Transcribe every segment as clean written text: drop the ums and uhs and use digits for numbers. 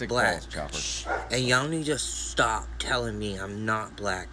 black. Chopper. And y'all need to stop telling me I'm not black.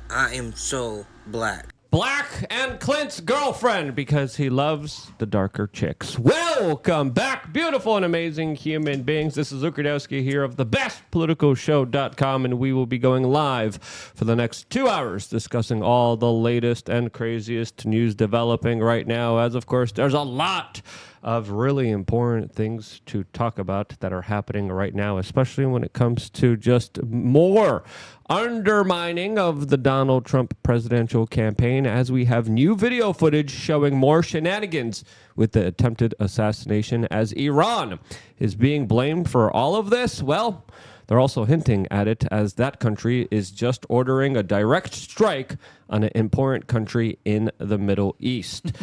I am so black. Black and Clint's girlfriend because he loves the darker chicks. Welcome back, beautiful and amazing human beings. This is Ukradowski here of thebestpoliticalshow.com, and we will be going live for the next 2 hours discussing all the latest and craziest news developing right now, as of course there's a lot of really important things to talk about that are happening right now, especially when it comes to just more undermining of the Donald Trump presidential campaign, as we have new video footage showing more shenanigans with the attempted assassination, as Iran is being blamed for all of this. Well, they're also hinting at it, as that country is just ordering a direct strike on an important country in the Middle East.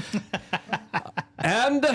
And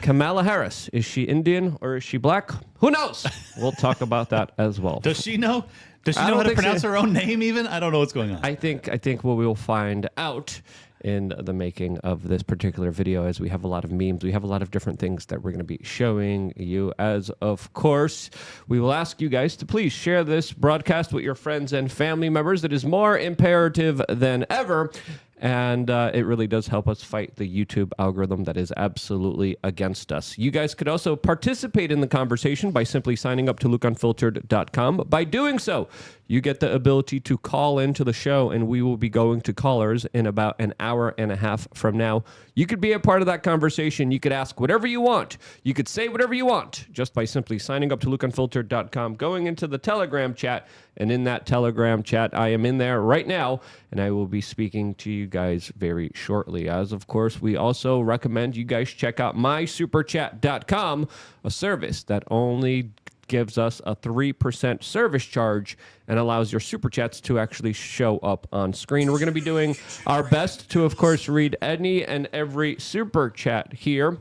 Kamala Harris, is she Indian or is she black? Who knows? We'll talk about that as well. Does she know? Does she know how to pronounce her own name even? I don't know what's going on. I think what we will find out in the making of this particular video, as we have a lot of memes, we have a lot of different things that we're going to be showing you, as of course we will ask you guys to please share this broadcast with your friends and family members. It is more imperative than ever, and it really does help us fight the YouTube algorithm that is absolutely against us. You guys could also participate in the conversation by simply signing up to lookunfiltered.com. By doing so, you get the ability to call into the show, and we will be going to callers in about an hour and a half from now. You could be a part of that conversation. You could ask whatever you want. You could say whatever you want just by simply signing up to lookunfiltered.com, going into the Telegram chat, and in that Telegram chat, I am in there right now, and I will be speaking to you guys very shortly. As of course, we also recommend you guys check out mysuperchat.com, a service that only gives us a 3% service charge and allows your super chats to actually show up on screen. We're going to be doing our best to, of course, read any and every super chat here,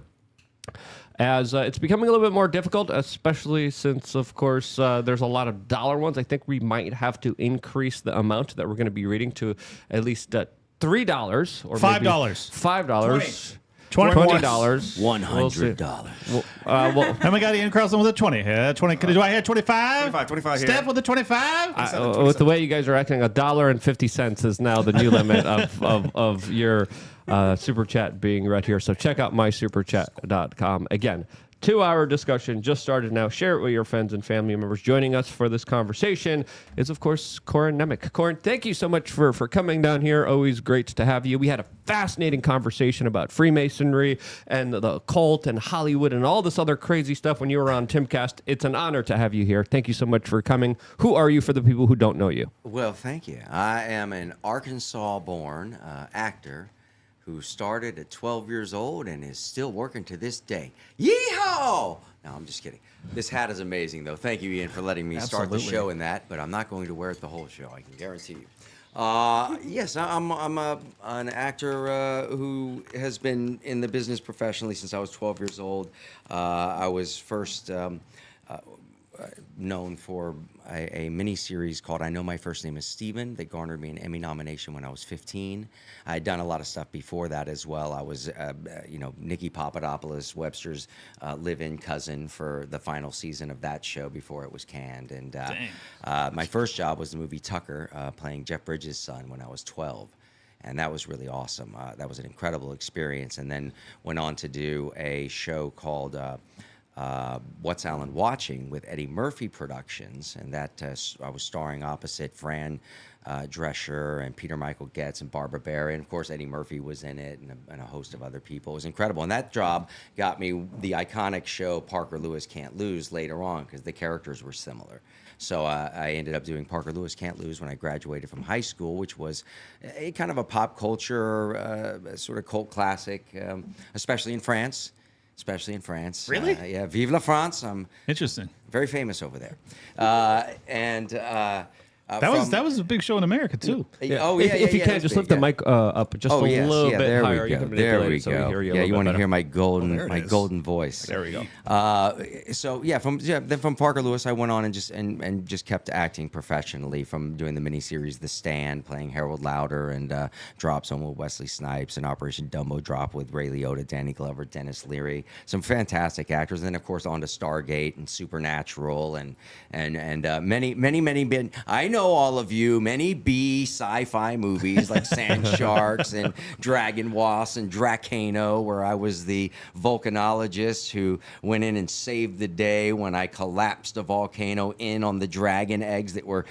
as it's becoming a little bit more difficult, especially since, of course, there's a lot of dollar ones. I think we might have to increase the amount that we're going to be reading to at least $3 or $5. $5. $20. $100. And we got Ian Carlson with a 20. Yeah, 20. Do I hear 25? 25 here. Steph with a 25? With the way you guys are acting, $1.50 is now the new limit of your super chat being read here. So check out mysuperchat.com. Again, 2-hour discussion just started now. Share it with your friends and family members. Joining us for this conversation is, of course, Corin Nemec. Corin, thank you so much for coming down here. Always great to have you. We had a fascinating conversation about Freemasonry and the cult and Hollywood and all this other crazy stuff when you were on Timcast. It's an honor to have you here. Thank you so much for coming. Who are you for the people who don't know you? Well, thank you. I am an Arkansas-born actor who started at 12 years old and is still working to this day. Yeehaw! No, I'm just kidding. This hat is amazing, though. Thank you, Ian, for letting me start the show in that, but I'm not going to wear it the whole show, I can guarantee you. Yes, I'm an actor who has been in the business professionally since I was 12 years old. I was first known for a mini-series called I Know My First Name is Steven that garnered me an Emmy nomination when I was 15. I had done a lot of stuff before that as well. I was, Nikki Papadopoulos, Webster's live-in cousin for the final season of that show before it was canned. And my first job was the movie Tucker, playing Jeff Bridges' son when I was 12. And that was really awesome. That was an incredible experience. And then went on to do a show called What's Alan Watching with Eddie Murphy Productions, and that I was starring opposite Fran Drescher and Peter Michael Getz and Barbara Barry, and of course Eddie Murphy was in it, and a host of other people. It was incredible, and that job got me the iconic show Parker Lewis Can't Lose later on because the characters were similar. So I ended up doing Parker Lewis Can't Lose when I graduated from high school, which was a kind of a pop culture sort of cult classic, especially in France. Really? Yeah, Vive la France. I'm interesting. Very famous over there. That was a big show in America too. Oh If you yeah, can that's just big, lift the mic up just a little bit there higher, we you go. can There manipulate we it so we go. hear you a Yeah, little you bit want to better. hear my golden there it is. golden voice. There we go. So yeah, then from Parker Lewis, I went on and just kept acting professionally, from doing the miniseries The Stand, playing Harold Lauder, and Drop Zone with Wesley Snipes, and Operation Dumbo Drop with Ray Liotta, Danny Glover, Dennis Leary, some fantastic actors, and then of course on to Stargate and Supernatural and many. I know all of you. Many B sci-fi movies like Sand Sharks and Dragon Wasp and Dracano, where I was the volcanologist who went in and saved the day when I collapsed a volcano in on the dragon eggs that were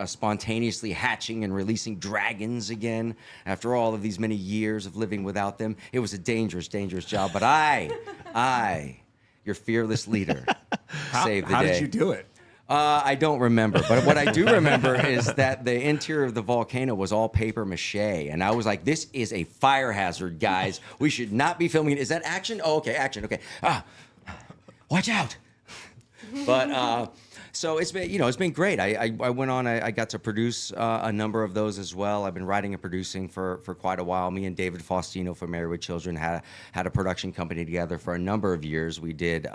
spontaneously hatching and releasing dragons again after all of these many years of living without them. It was a dangerous job, but I, your fearless leader, saved the day. How did you do it? I don't remember, but what I do remember is that the interior of the volcano was all paper mache, and I was like, "This is a fire hazard, guys. We should not be filming it." Is that action? Oh, okay, action. Okay. Watch out. But so it's been great. I went on. I got to produce a number of those as well. I've been writing and producing for quite a while. Me and David Faustino from Married with Children had a production company together for a number of years. We did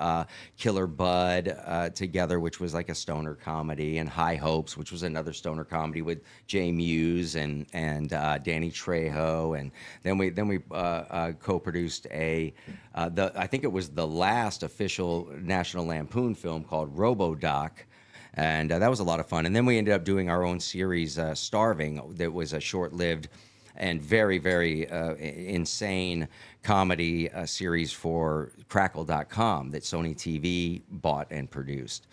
Killer Bud together, which was like a stoner comedy, and High Hopes, which was another stoner comedy with Jay Muse and Danny Trejo, and then we co-produced I think it was the last official National Lampoon film called RoboDoc. And that was a lot of fun. And then we ended up doing our own series, Starving, that was a short-lived and very, very insane comedy series for Crackle.com that Sony TV bought and produced.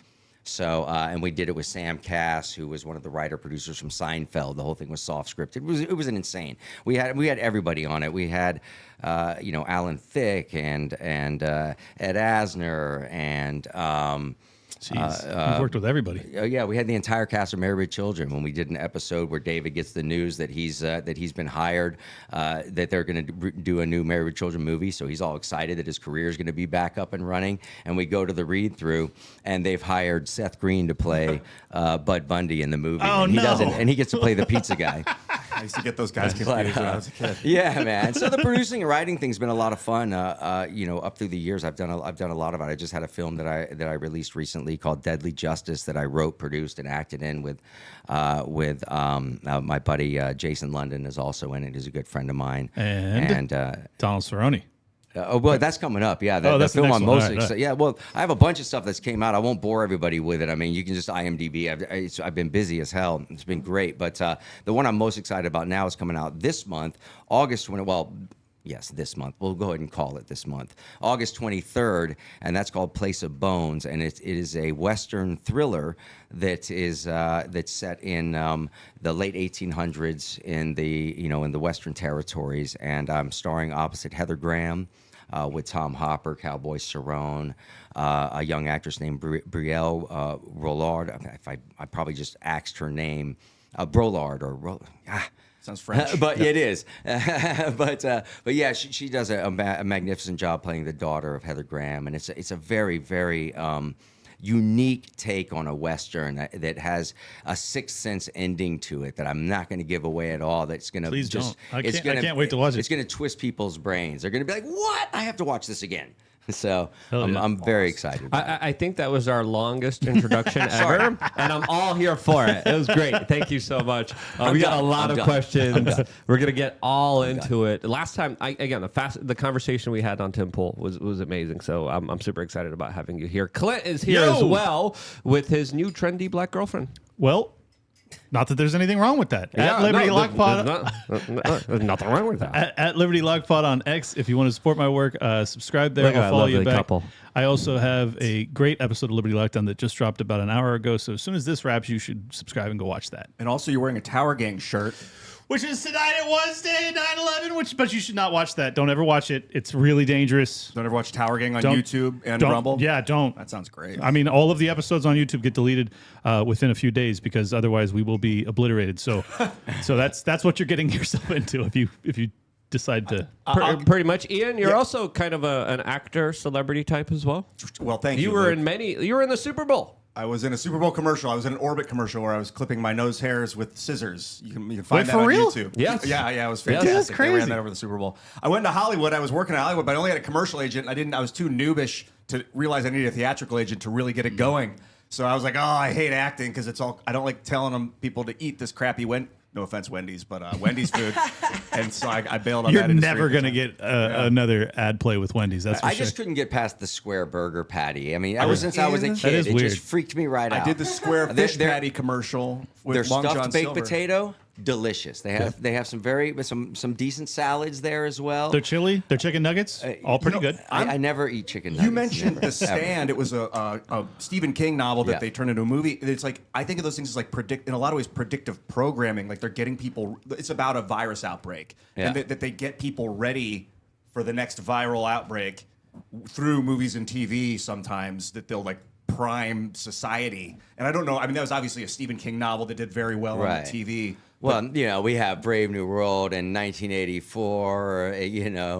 So, and we did it with Sam Cass, who was one of the writer-producers from Seinfeld. The whole thing was soft-scripted. It was an insane. We had everybody on it. We had, Alan Thicke and Ed Asner and. Jeez, you've worked with everybody. Yeah, we had the entire cast of Married with Children when we did an episode where David gets the news that he's been hired, that they're going to do a new Married with Children movie. So he's all excited that his career is going to be back up and running. And we go to the read through, and they've hired Seth Green to play Bud Bundy in the movie. Oh, and he no. doesn't, and he gets to play the pizza guy. I used to get those guys confused when I was a kid. Yeah, man. So the producing and writing thing's been a lot of fun. Up through the years, I've done a lot of it. I just had a film that I released recently called Deadly Justice that I wrote, produced, and acted in with my buddy Jason London is also in it. He's a good friend of mine. And Donald Cerrone. Well, that's coming up. Yeah, that's the film next I'm one. most All right. excited. Yeah, well, I have a bunch of stuff that's came out. I won't bore everybody with it. I mean, you can just IMDb. I've been busy as hell. It's been great. But the one I'm most excited about now is coming out this month, August 20. Well, yes, this month. We'll go ahead and call it this month, August 23rd, and that's called Place of Bones, and it is a Western thriller that is that's set in the late 1800s in the Western territories, and I'm starring opposite Heather Graham. With Tom Hopper, Cowboy Cerrone, a young actress named Brielle Rollard. I probably just axed her name, Brolard or Sounds French. but it is. but yeah, she does a magnificent job playing the daughter of Heather Graham, and it's a very, very unique take on a Western that has a Sixth Sense ending to it that I'm not going to give away at all. That's going to Please don't. I can't wait to watch it. It's going to twist people's brains. They're going to be like, "What? I have to watch this again." So Hell yeah. I'm very excited. I think that was our longest introduction ever, and I'm all here for it. It was great. Thank you so much. We got a lot of questions. We're gonna get all into it. Last time, the conversation we had on Tim Pool was amazing. So I'm super excited about having you here. Clint is here as well with his new trendy black girlfriend. Well, not that there's anything wrong with that. At Liberty Lockpod. There's nothing wrong with that. At Liberty Lockpod on X, if you want to support my work, subscribe there. I'll follow you back. Couple. I also have a great episode of Liberty Lockdown that just dropped about an hour ago. So as soon as this wraps, you should subscribe and go watch that. And also, you're wearing a Tower Gang shirt. Which is tonight at Wednesday, 9/11. But you should not watch that. Don't ever watch it. It's really dangerous. Don't ever watch Tower Gang on Don't- YouTube and don't- Rumble? Yeah, don't. That sounds great. I mean, all of the episodes on YouTube get deleted within a few days because otherwise we will be obliterated. So, that's what you're getting yourself into if you decide to. Pretty much, Ian. You're also kind of an actor, celebrity type as well. Well, thank you. You were Luke. in You were in the Super Bowl. I was in a Super Bowl commercial. I was in an Orbit commercial where I was clipping my nose hairs with scissors. You can find Wait, that for on real? YouTube. Yes. Yeah, it was Yes. fantastic. That's They crazy. ran that over the Super Bowl. I went to Hollywood. I was working in Hollywood, but I only had a commercial agent. I was too noobish to realize I needed a theatrical agent to really get it going. So I was like, oh, I hate acting because I don't like telling people to eat this crappy no offense, Wendy's, but Wendy's food. And so I bailed on You're that industry. never going to get another ad play with Wendy's. That's for I sure. just couldn't get past the square burger patty. I mean, ever since I was a in- kid, That is it weird. just freaked me right out. I did the square They're- fish they're- patty commercial Their with Long stuffed John baked Silver. potato, delicious. They have some decent salads there as well. Their chili, their chicken nuggets, all pretty good. I never eat chicken nuggets. You mentioned never, The ever. Stand. It was a Stephen King novel that Yeah. they turned into a movie. It's like, I think of those things as like in a lot of ways, predictive programming. Like they're getting people. It's about a virus outbreak, Yeah. and that they get people ready for the next viral outbreak through movies and TV. Sometimes that they'll like prime society. And I don't know. I mean, that was obviously a Stephen King novel that did very well Right. on TV. Well, we have Brave New World in 1984,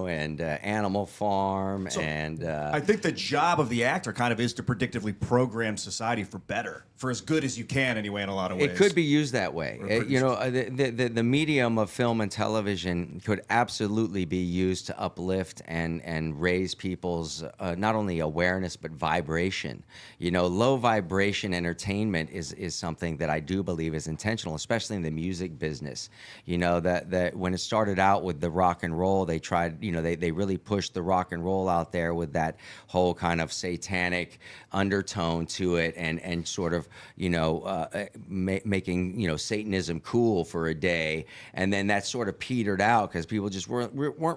and Animal Farm, and I think the job of the actor kind of is to predictively program society for better, for as good as you can anyway, in a lot of ways. it could be used that way. pretty The medium of film and television could absolutely be used to uplift and raise people's not only awareness but vibration. Low vibration entertainment is something that I do believe is intentional, especially in the music business. That when it started out with the rock and roll, they tried. They really pushed the rock and roll out there with that whole kind of satanic undertone to it, and sort of making Satanism cool for a day, and then that sort of petered out because people just weren't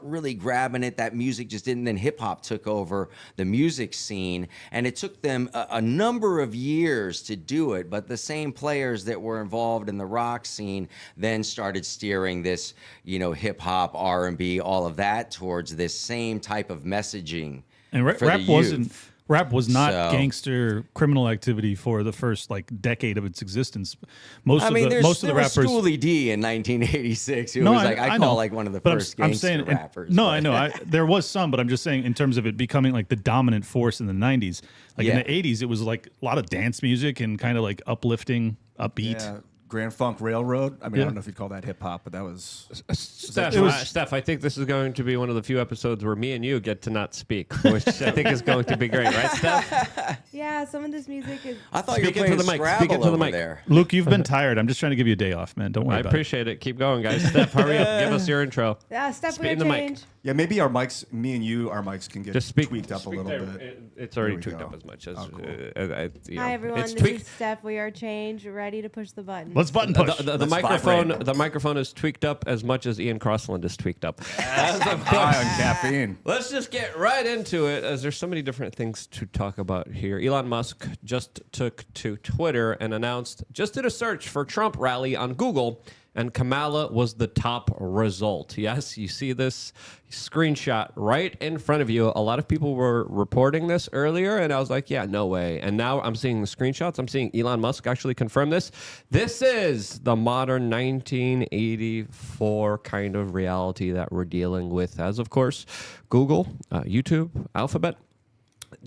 really grabbing it. That music just didn't. Then hip hop took over the music scene, and it took them a number of years to do it. But the same players that were involved in the rock scene then started steering this, hip hop, R&B, all of that towards this same type of messaging. And for rap the wasn't. youth. Rap was not So- gangster criminal activity for the first decade of its existence. Most of the there rappers. was Schoolie D in 1986, who No, was I I know. call like one of the But first gangster and- rappers. No, but- I know. There was some, but I'm just saying in terms of it becoming like the dominant force in the 90s. Like in Yeah. the 80s, it was like a lot of dance music and kind of like uplifting, upbeat. Yeah, Grand Funk Railroad. I mean, Yeah. I don't know if you'd call that hip hop, but that was. Steph, I think this is going to be one of the few episodes where me and you get to not speak, which I think is going to be great, right, Steph? Yeah, some of this music is. I thought Speak you were into playing the mic, Scrabble speak into the over mic. there. Luke, you've been tired. I'm just trying to give you a day off, man. Don't worry I about appreciate it. Keep going, guys. Steph, hurry up. Give us your intro. Step Speak we in the mic. change. Yeah, maybe our mics, me and you, our mics can get Just speak. tweaked up a speak little there. bit. It's already There we tweaked go. up as much as. Oh, cool. Hi everyone, It's this tweaked. is Steph. We are changed, ready to push the button. Let's button push. The Let's microphone. vibrate. The microphone is tweaked up as much as Ian Crossland is tweaked up. High on caffeine. Let's just get right into it, as there's so many different things to talk about here. Elon Musk just took to Twitter and announced, just did a search for Trump rally on Google, and Kamala was the top result. Yes, you see this screenshot right in front of you. A lot of people were reporting this earlier, and I was like, yeah, no way. And now I'm seeing the screenshots. I'm seeing Elon Musk actually confirm this. This is the modern 1984 kind of reality that we're dealing with, as of course, Google, YouTube, Alphabet.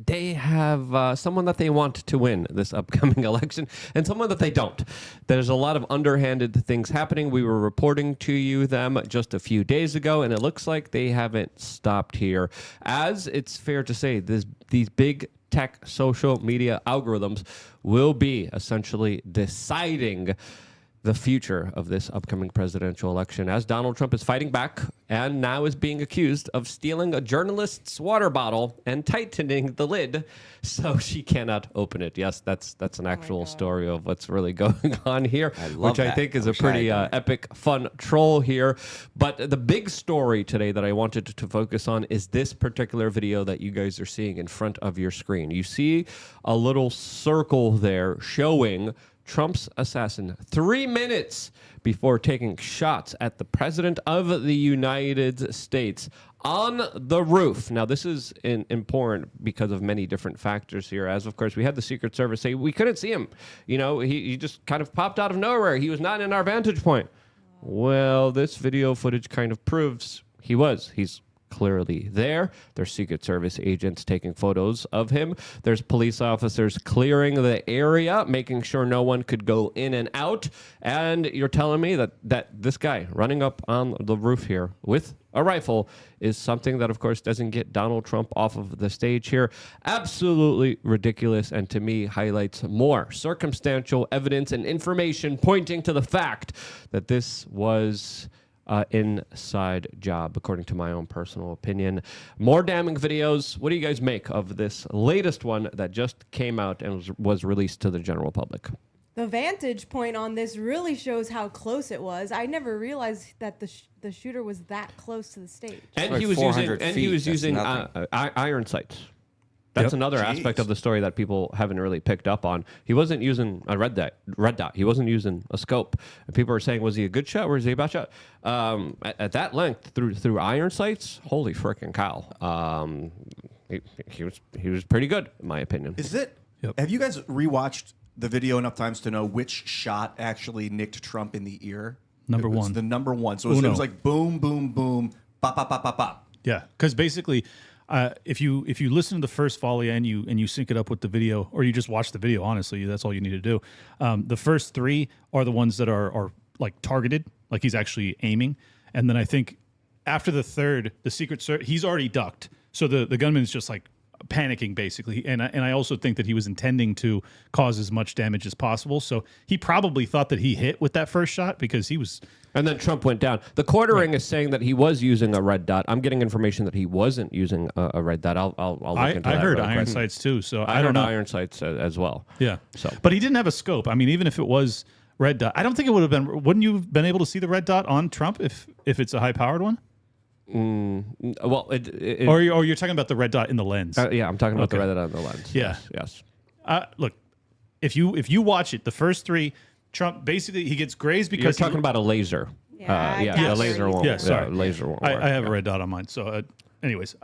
They have someone that they want to win this upcoming election and someone that they don't. There's a lot of underhanded things happening. We were reporting to you them just a few days ago, and it looks like they haven't stopped here. As it's fair to say, these big tech social media algorithms will be essentially deciding the future of this upcoming presidential election, as Donald Trump is fighting back and now is being accused of stealing a journalist's water bottle and tightening the lid so she cannot open it. Yes, that's an actual God. story of what's really going on here, love which I that. think is I a wish I had pretty done it. epic, fun troll here. But the big story today that I wanted to focus on is this particular video that you guys are seeing in front of your screen. You see a little circle there showing Trump's assassin 3 minutes before taking shots at the president of the United States on the roof. Now, this is important because of many different factors here. As, of course, we had the Secret Service say we couldn't see him. He just kind of popped out of nowhere. He was not in our vantage point. Well, this video footage kind of proves he was. He's clearly there. There's Secret Service agents taking photos of him. There's police officers clearing the area, making sure no one could go in and out. And you're telling me that this guy running up on the roof here with a rifle is something that, of course, doesn't get Donald Trump off of the stage here. Absolutely ridiculous, and to me highlights more circumstantial evidence and information pointing to the fact that this was inside job, according to my own personal opinion. More damning videos. What do you guys make of this latest one that just came out and was released to the general public? The vantage point on this really shows how close it was. I never realized that the shooter was that close to the stage. And like he was 400 using feet. iron sights. That's Yep. another aspect of the story that people haven't really picked up on. He wasn't using a red dot. He wasn't using a scope. And people are saying, was he a good shot or was he a bad shot? At that length through iron sights, holy frickin' cow! He was pretty good in my opinion. Is it? Yep. Have you guys rewatched the video enough times to know which shot actually nicked Trump in the ear? Number It was one. the number one. So it was like boom, boom, boom, pop, pop, pop, pop, pop. Yeah, because basically, if you listen to the first volley and you sync it up with the video, or you just watch the video, honestly, that's all you need to do. The first three are the ones that are like targeted, like he's actually aiming, and then I think after the third, the Secret Service, he's already ducked, so the gunman's just like panicking basically, and I also think that he was intending to cause as much damage as possible. So he probably thought that he hit with that first shot because he was. And then Trump went down. The quartering is saying that he was using a red dot. I'm getting information that he wasn't using a red dot. I'll look into that. I heard really iron quick. sights too, so I I don't heard know. iron sights as well. Yeah. So, but he didn't have a scope. I mean, even if it was red dot, I don't think it would have been. Wouldn't you have been able to see the red dot on Trump if it's a high powered one? well, Or you're talking about the red dot in the lens? yeah, I'm talking about the Okay. red dot on the lens. Yeah. Yes. Look, if you watch it, the first three, Trump basically he gets grazed You're because talking about a laser. Yeah, I yeah, doubt the laser you're won't. Yeah, sorry. Laser won't. I work. have a Yeah. red dot on mine. So, anyways,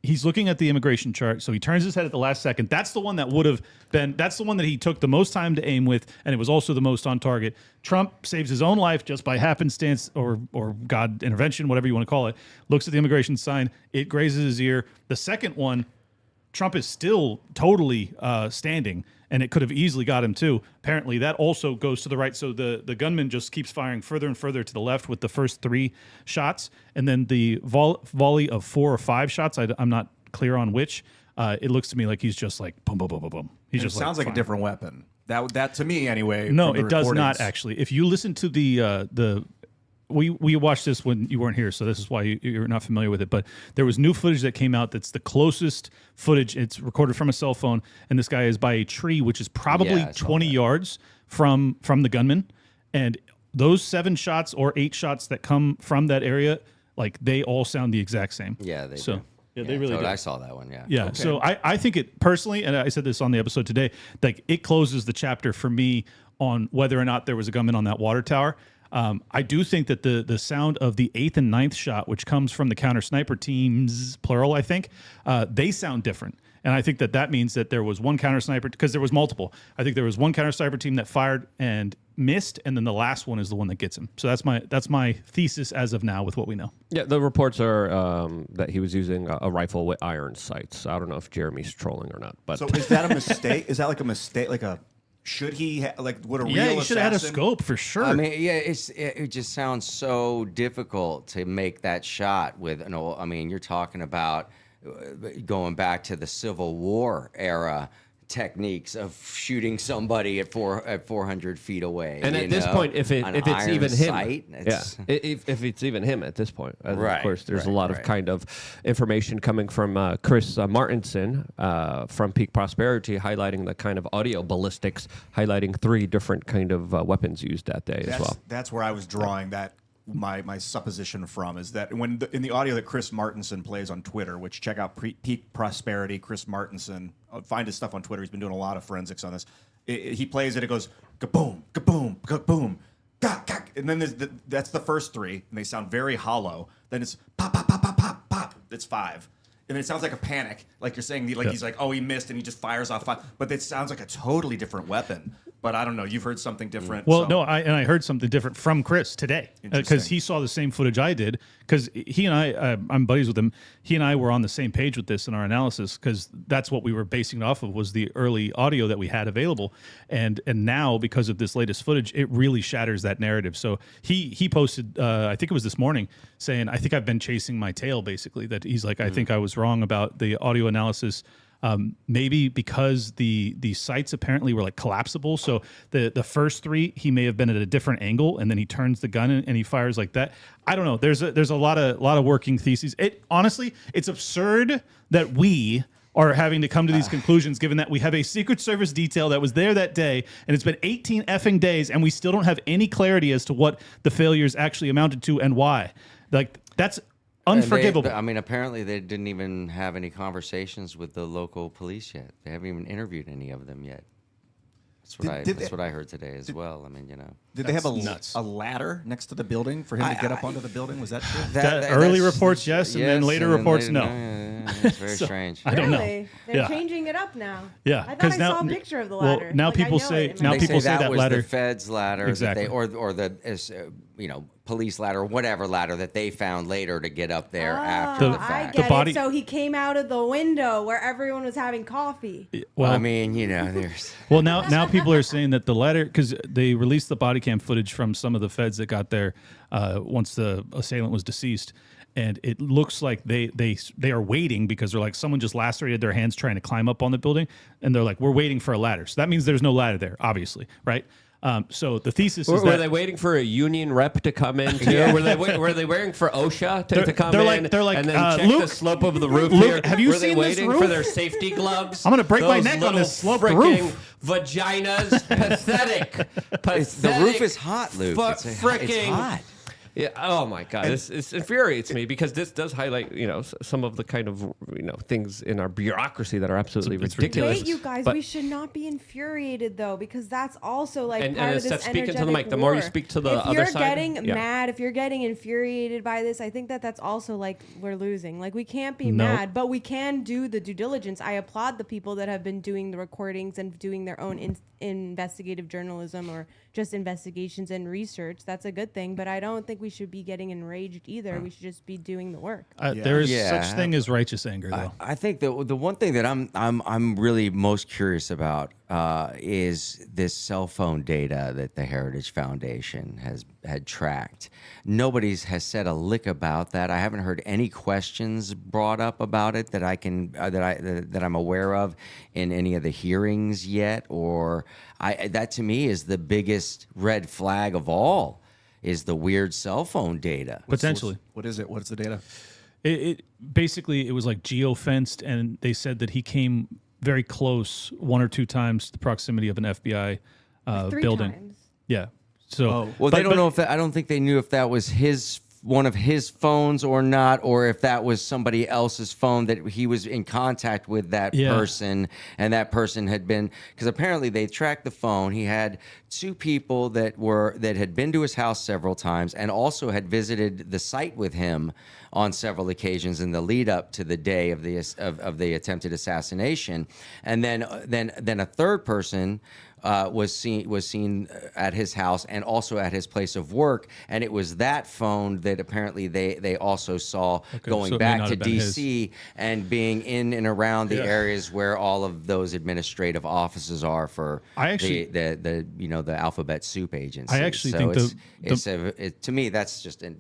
he's looking at the immigration chart. So he turns his head at the last second. That's the one that would have been. That's the one that he took the most time to aim with, and it was also the most on target. Trump saves his own life just by happenstance or God intervention, whatever you want to call it. Looks at the immigration sign. It grazes his ear. The second one, Trump is still totally standing, and it could have easily got him too. Apparently, that also goes to the right. So the gunman just keeps firing further and further to the left with the first three shots, and then the volley of 4 or 5 shots. I'm not clear on which. It looks to me like he's just like boom, boom, boom, boom, boom. He's It just sounds like a firing. different weapon. That to me anyway. No, from the it does not recordings. actually. If you listen to the we watched this when you weren't here, so this is why you're not familiar with it. But there was new footage that came out that's the closest footage. It's recorded from a cell phone, and this guy is by a tree, which is probably Yeah, I saw 20 that. yards from the gunman. And those 7 shots or 8 shots that come from that area, like they all sound the exact same. Yeah, they so do. yeah, they really do. I saw that one. Yeah. Yeah. So I think it personally, and I said this on the episode today, like it closes the chapter for me on whether or not there was a gunman on that water tower. I do think that the sound of the 8th and 9th shot, which comes from the counter sniper teams, plural, I think, they sound different. And I think that means that there was one counter sniper, because there was multiple. I think there was one counter sniper team that fired and missed, and then the last one is the one that gets him. So that's my thesis as of now with what we know. Yeah, the reports are that he was using a rifle with iron sights. I don't know if Jeremy's trolling or not, but So is that a mistake? Is that like a mistake? Like a should he would a real Yeah, you should have had a assassin- scope for sure. I mean, yeah, it just sounds so difficult to make that shot with an old. I mean, you're talking about going back to the Civil War era techniques of shooting somebody at 400 feet away. and you at this know, point, if it's an even iron him, sight, yeah, if it's even him at this point, of Right, course, there's a right, lot of right. kind of information coming from Chris Martinson from Peak Prosperity, highlighting the kind of audio ballistics, highlighting 3 different kind of weapons used that day as well. That's where I was drawing that my supposition from is that when in the audio that Chris Martinson plays on Twitter, which check out Peak Prosperity, Chris Martinson, find his stuff on Twitter. He's been doing a lot of forensics on this. He plays it. It goes kaboom, kaboom, kaboom, gak, gak. And then that's the first 3, and they sound very hollow. Then it's pop, pop, pop, pop, pop, pop. It's 5. And it sounds like a panic, like you're saying, like he's like, oh, he missed, and he just fires off 5. But it sounds like a totally different weapon. But I don't know. You've heard something different. Well, so- no, I heard something different from Chris today because Interesting. he saw the same footage I did. Because he and I'm buddies with him. He and I were on the same page with this in our analysis because that's what we were basing it off of was the early audio that we had available, and now because of this latest footage, it really shatters that narrative. So he posted, I think it was this morning, saying I think I've been chasing my tail. Basically, that he's like I think I was wrong about the audio analysis. Maybe because the sites apparently were like collapsible. So the first three, he may have been at a different angle, and then he turns the gun and he fires like that. I don't know. There's a lot of working theses. It honestly, it's absurd that we are having to come to these conclusions, given that we have a Secret Service detail that was there that day, and it's been 18 effing days, and we still don't have any clarity as to what the failures actually amounted to and why. Like that's unforgivable. I mean, apparently they didn't even have any conversations with the local police yet. They haven't even interviewed any of them yet. That's what I heard today as well. I mean, you know. Did they have nuts. a ladder next to the building for him to get up onto the building? Was that true? Early reports, yes, and then later reports, no. It's very strange. I don't know. Really? They're Yeah. changing it up now. Yeah, I thought 'cause I now- saw a picture of the well, ladder. now Like, I people know say- it in now my They people say say that was ladder- the Fed's ladder, Exactly. that or the police ladder, whatever ladder that they found later to get up there after Oh, the I fact. get body- it. So he came out of the window where everyone was having coffee. Well, I mean, you know, there's. Well, now people are saying that the ladder, because they released the body cam footage from some of the feds that got there once the assailant was deceased, and it looks like they are waiting because they're like someone just lacerated their hands trying to climb up on the building, and they're like, we're waiting for a ladder. So that means there's no ladder there, obviously, right? So the thesis is Were that they waiting for a union rep to come in too? Were they waiting for OSHA to come they're in? like- they're like, and then check Luke- the slope of the roof Luke, here? have you were they seen this waiting roof? for their safety gloves? I'm gonna break my Those neck on little this sloped fricking roof. Vaginas, pathetic. The roof is hot, Luke. It's Fricking hot. Yeah. Oh my God. This infuriates me because this does highlight, some of the kind of, things in our bureaucracy that are absolutely It's ridiculous. Wait, you guys, But- we should not be infuriated though, because that's also like And- part and of this instead, speak into the energetic mic. The more you war. speak to the if other you're side, getting yeah. mad, if you're getting infuriated by this, I think that's also like we're losing. Like we can't be No. mad, but we can do the due diligence. I applaud the people that have been doing the recordings and doing their own investigative journalism or just investigations and research. That's a good thing, but I don't think we should be getting enraged either. We should just be doing the work. there is Yeah. such thing as righteous anger, though. I think the one thing that I'm really most curious about is this cell phone data that the Heritage Foundation had tracked. Nobody has said a lick about that. I haven't heard any questions brought up about it that I can that I'm aware of in any of the hearings yet. Or that to me is the biggest red flag of all. Is the weird cell phone data. Potentially. What is it? What's the data? It basically it was like geo-fenced, and they said that he came very close one or two times to the proximity of an FBI 3 building. times. Yeah. So Well, they don't know if that. I don't think they knew if that was one of his phones or not, or if that was somebody else's phone that he was in contact with that Yeah. person, and that person had been, because apparently they tracked the phone. He had 2 people that had been to his house several times and also had visited the site with him on several occasions in the lead up to the day of the attempted assassination, and then a third person was seen at his house and also at his place of work, and it was that phone that apparently they also saw so going it may back not to have been his. DC and being in and around the Yeah. areas where all of those administrative offices are for I actually- the alphabet soup agency. I actually think to me that's just an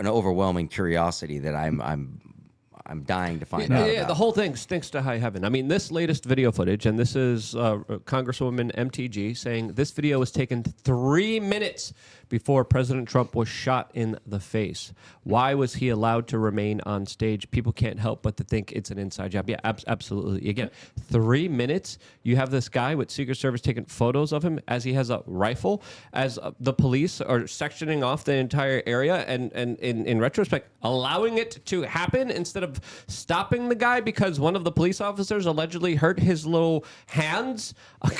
overwhelming curiosity that I'm dying to find out. Yeah, about. the whole thing stinks to high heaven. I mean, this latest video footage, and this is Congresswoman MTG saying this video was taken 3 minutes before President Trump was shot in the face. Why was he allowed to remain on stage? People can't help but to think it's an inside job. Yeah, absolutely. Again, 3 minutes. You have this guy with Secret Service taking photos of him as he has a rifle, as the police are sectioning off the entire area, and in retrospect, allowing it to happen instead of of stopping the guy because one of the police officers allegedly hurt his little hands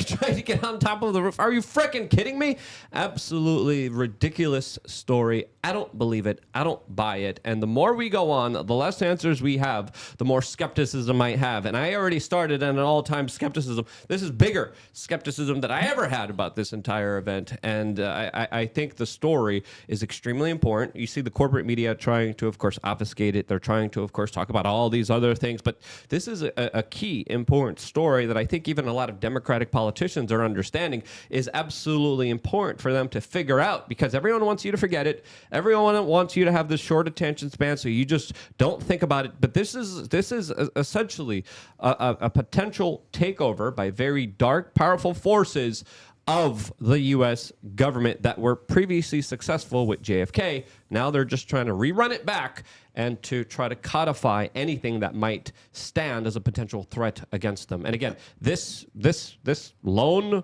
trying to get on top of the roof. Are you freaking kidding me? Absolutely ridiculous story. I don't believe it. I don't buy it. And the more we go on, the less answers we have, the more skepticism I have. And I already started at an all-time skepticism. This is bigger skepticism that I ever had about this entire event. And I think the story is extremely important. You see the corporate media trying to, of course, obfuscate it. They're trying to, of course, talk about all these other things. But this is a key, important story that I think even a lot of Democratic politicians are understanding is absolutely important for them to figure out, because everyone wants you to forget it. Everyone wants you to have this short attention span, so you just don't think about it. But this is essentially a potential takeover by very dark, powerful forces of the U.S. government that were previously successful with JFK. Now they're just trying to rerun it back and to try to codify anything that might stand as a potential threat against them. And again, this lone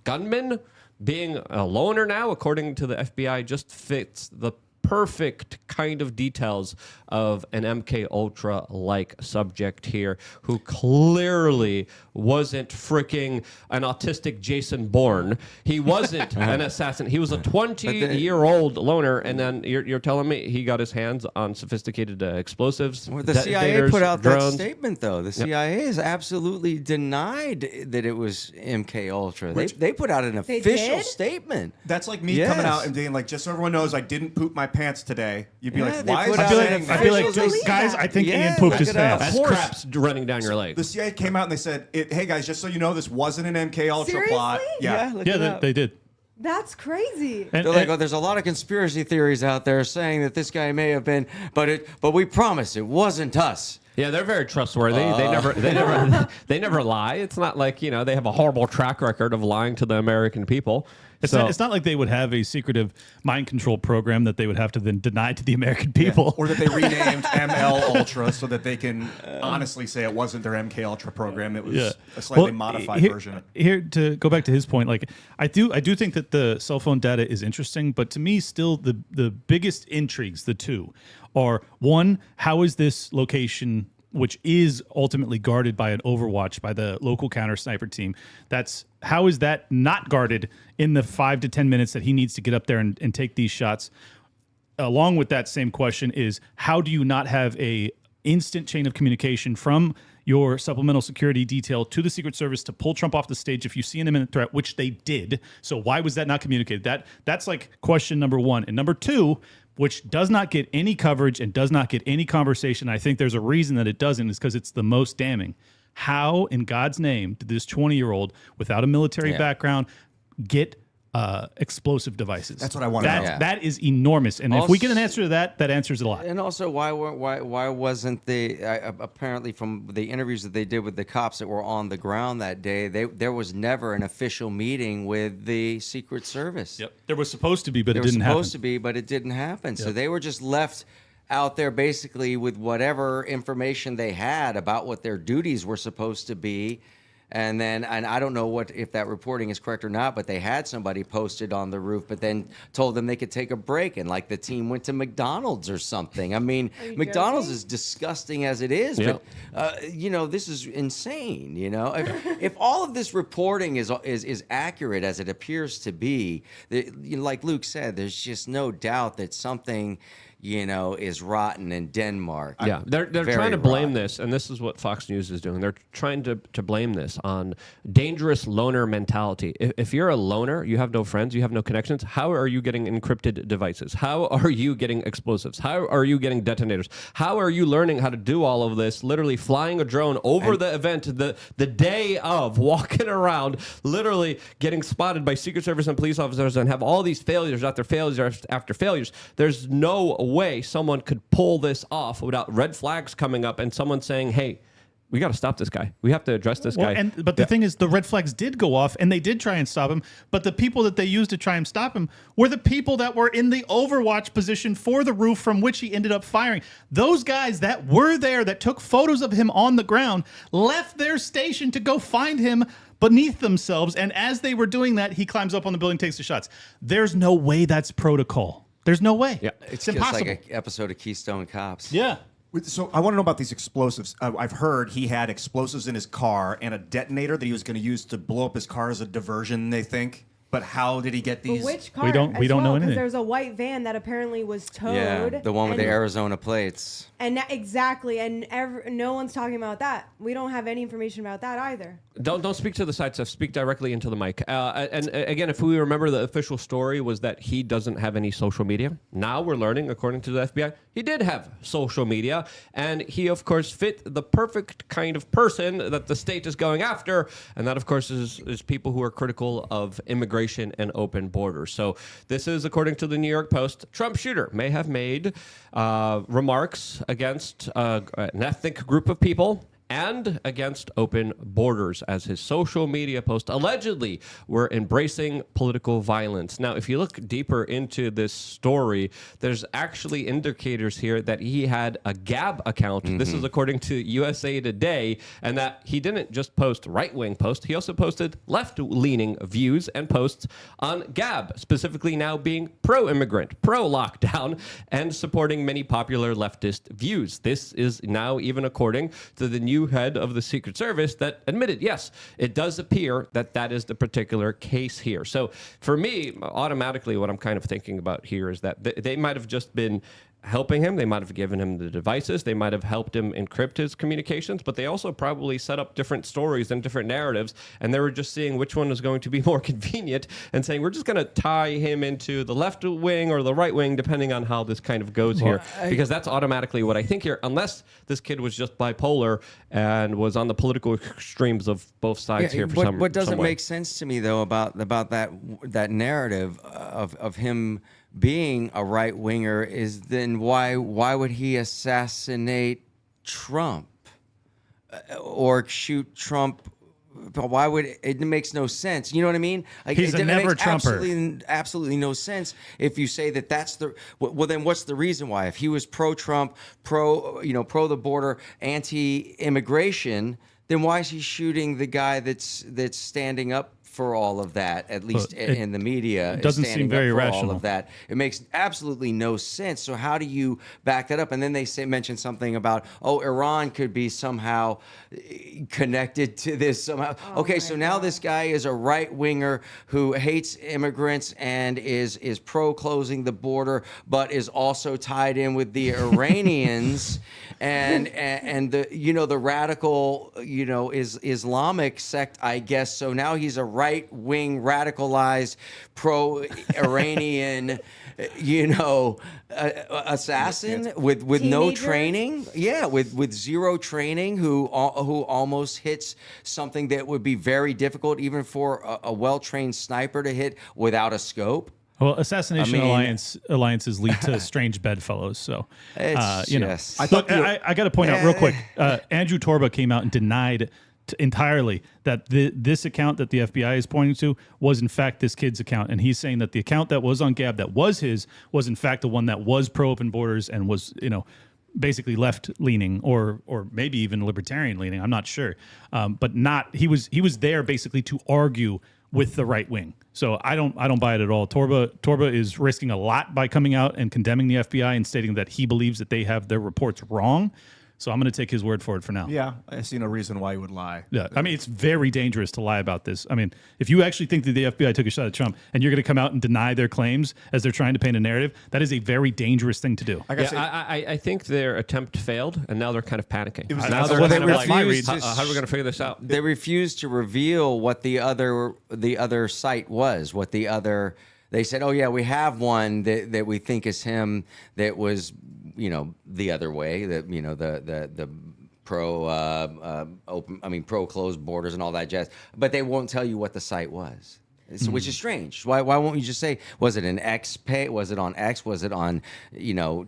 gunman being a loner now, according to the FBI, just fits the perfect kind of details of an MK Ultra like subject here, who clearly wasn't freaking an autistic Jason Bourne. He wasn't an assassin. He was a 20-year-old loner, and then you're telling me he got his hands on sophisticated explosives. Well, the CIA put out that statement, though. The CIA has absolutely denied that it was MK Ultra. They put out an official statement. That's like me coming out and being like, just so everyone knows, I didn't poop my pants today. You'd be like, why is I he feel like, guys, I think Ian pooped his pants. That's craps running down your leg. The CIA came out and they said, hey guys, just so you know, this wasn't an MK Ultra plot. Yeah, they did. That's crazy. And, they're like, oh, there's a lot of conspiracy theories out there saying that this guy may have been, but we promise it wasn't us. Yeah, they're very trustworthy. They never lie. It's not like, they have a horrible track record of lying to the American people. It's not like they would have a secretive mind control program that they would have to then deny to the American people. Or that they renamed ML Ultra so that they can honestly say it wasn't their MK Ultra program. It was a slightly modified version. Here, to go back to his point, like I do think that the cell phone data is interesting, but to me, still the biggest intrigues, the two, are one, how is this location, which is ultimately guarded by an Overwatch by the local counter sniper team, how is that not guarded in the 5 to 10 minutes that he needs to get up there and take these shots? Along with that same question is, how do you not have a instant chain of communication from your supplemental security detail to the Secret Service to pull Trump off the stage if you see an imminent threat, which they did? So why was that not communicated? That's like question number one. And number two, which does not get any coverage and does not get any conversation, I think there's a reason that it doesn't, is because it's the most damning. How, in God's name, did this 20-year-old without a military background get explosive devices? That's what I want to know. That is enormous. And if we get an answer to that, that answers a lot. And also, why wasn't apparently from the interviews that they did with the cops that were on the ground that day, there was never an official meeting with the Secret Service. Yep. There was supposed to be, but it didn't happen. There was supposed to be, but it didn't happen. So they were just left out there basically with whatever information they had about what their duties were supposed to be. And I don't know if that reporting is correct or not, but they had somebody posted on the roof, but then told them they could take a break, and like the team went to McDonald's or something. I mean, McDonald's is disgusting as it is, but this is insane. If all of this reporting is accurate as it appears to be, like Luke said, there's just no doubt that something is rotten in Denmark. Yeah, they're trying to blame this, and this is what Fox News is doing. They're trying to blame this on dangerous loner mentality. If you're a loner, you have no friends, you have no connections, how are you getting encrypted devices? How are you getting explosives? How are you getting detonators? How are you learning how to do all of this, literally flying a drone over the event the day of, walking around, literally getting spotted by Secret Service and police officers, and have all these failures after failures after failures? There's no way someone could pull this off without red flags coming up and someone saying, hey, we got to stop this guy. We have to address this guy. But the thing is, the red flags did go off, and they did try and stop him. But the people that they used to try and stop him were the people that were in the Overwatch position for the roof from which he ended up firing. Those guys that were there, that took photos of him on the ground, left their station to go find him beneath themselves. And as they were doing that, he climbs up on the building, takes the shots. There's no way that's protocol. There's no way. It's impossible. just like an episode of Keystone Cops. Yeah. So I want to know about these explosives. I've heard he had explosives in his car and a detonator that he was going to use to blow up his car as a diversion, they think. But how did he get But these? which car? We don't know anything. There's a white van that apparently was towed. Yeah, the one with the and- Arizona plates. And exactly, and no one's talking about that. We don't have any information about that either. Don't speak to the side stuff. Speak directly into the mic. And again, if we remember, the official story was that he doesn't have any social media. Now we're learning, according to the FBI, he did have social media, and he, of course, fit the perfect kind of person that the state is going after, and that, of course, is people who are critical of immigration and open borders. So this is, according to the New York Post, Trump shooter may have made remarks against an ethnic group of people and against open borders, as his social media posts allegedly were embracing political violence. Now, if you look deeper into this story, there's actually indicators here that he had a Gab account. This is according to USA Today, and that he didn't just post right-wing posts, he also posted left-leaning views and posts on Gab, specifically now being pro-immigrant, pro-lockdown, and supporting many popular leftist views. This is now even according to the new head of the Secret Service that admitted, yes, it does appear that that is the particular case here. So for me, automatically what I'm kind of thinking about here is that they might have just been helping him. They might have given him the devices. They might have helped him encrypt his communications, but they also probably set up different stories and different narratives, and they were just seeing which one is going to be more convenient and saying, we're just going to tie him into the left wing or the right wing, depending on how this kind of goes here, because that's automatically what I think here, unless this kid was just bipolar and was on the political extremes of both sides here for some What doesn't way. make sense to me, though, about that narrative of him being a right winger is then why would he assassinate Trump or shoot Trump? Why would it makes no sense? You know what I mean? Like, He's a never Trumper. Absolutely no sense if you say that that's the well. Then what's the reason why? If he was pro-Trump, pro the border, anti-immigration, then why is he shooting the guy that's standing up for all of that, at least in the media? It doesn't seem very rational. All of that. It makes absolutely no sense. So how do you back that up? And then they mention something about, Iran could be somehow connected to this somehow. Okay, so now this guy is a right winger who hates immigrants and is pro closing the border, but is also tied in with the Iranians and the the radical is Islamic sect, I guess. So now he's a right-wing radicalized pro-Iranian assassin with no Teenager? training, with zero training, who almost hits something that would be very difficult even for a well-trained sniper to hit without a scope. Well, assassination alliances lead to strange bedfellows. So, It's I got to point out real quick. Andrew Torba came out and denied entirely that this account that the FBI is pointing to was in fact this kid's account, and he's saying that the account that was on Gab that was his was in fact the one that was pro open borders and was basically left leaning or maybe even libertarian leaning. I'm not sure, but not he was there basically to argue with the right wing. So I don't buy it at all. Torba is risking a lot by coming out and condemning the FBI and stating that he believes that they have their reports wrong. So I'm going to take his word for it for now. Yeah, I see no reason why he would lie. Yeah, I mean, it's very dangerous to lie about this. I mean, if you actually think that the FBI took a shot at Trump and you're going to come out and deny their claims as they're trying to paint a narrative, that is a very dangerous thing to do. I think their attempt failed, and now they're kind of panicking. Now They're they're kind of like, my read. how are we going to figure this out? They refused to reveal what the other site was. What the other they said, we have one that we think is him. That was the other way. That the pro pro closed borders and all that jazz. But they won't tell you what the site was. So, which is strange. Why won't you just say, was it an X pay? Was it on X? Was it on,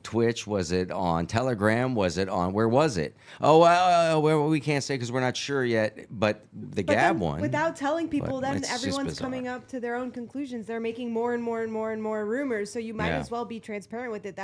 Twitch? Was it on Telegram? Was it on, where was it? We can't say because we're not sure yet, but Gab one. Without telling people, But then it's just everyone's bizarre. coming up to their own conclusions. They're making more and more and more and more rumors. So you might as well be transparent with it.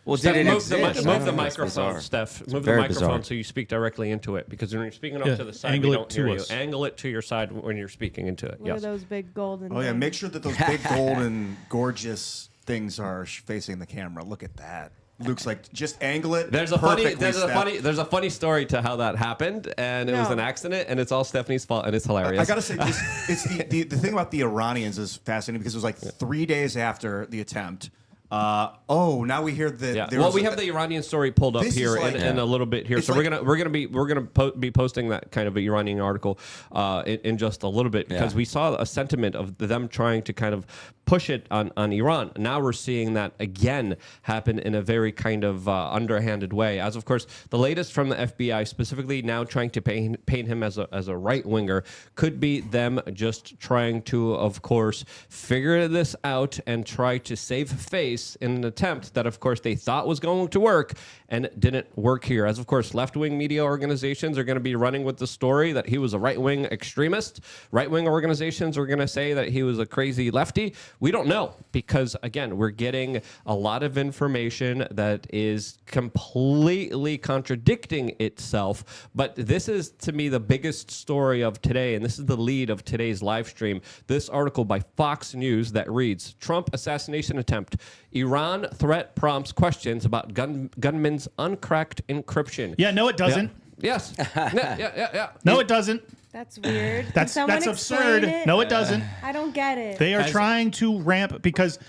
Well, Steph, did it move the, exist? move the It's microphone, bizarre. Steph. Move the very microphone bizarre. so you speak directly into it. Because when you're speaking up Yeah, to the side, angle we it don't to hear us. you. Angle it to your side when you're speaking into it. what are Yes. those big golden Oh yeah, things? make sure that those big golden gorgeous things are facing the camera. Look at that. Luke's like, just angle it. There's a funny story to how that happened, and it was an accident, and it's all Stephanie's fault, and it's hilarious. I gotta say, it's the thing about the Iranians is fascinating because it was like 3 days after the attempt. Now we hear that. Yeah. Well, we have the Iranian story pulled up here in a little bit here, so we're gonna be posting that kind of an Iranian article in just a little bit because we saw a sentiment of them trying to kind of push it on Iran. Now we're seeing that again happen in a very kind of underhanded way. As of course, the latest from the FBI, specifically now trying to paint him as a right winger, could be them just trying to, of course, figure this out and try to save face in an attempt that, of course, they thought was going to work and didn't work here. As of course, left-wing media organizations are going to be running with the story that he was a right-wing extremist. Right-wing organizations are going to say that he was a crazy lefty. We don't know because, again, we're getting a lot of information that is completely contradicting itself. But this is, to me, the biggest story of today, and this is the lead of today's live stream. This article by Fox News that reads, Trump assassination attempt. Iran threat prompts questions about gunmen's uncracked encryption. Yeah, no, it doesn't. Yeah. Yes. Yeah. No, it doesn't. That's weird. That's absurd. It? No, it doesn't. I don't get it. They are trying to ramp because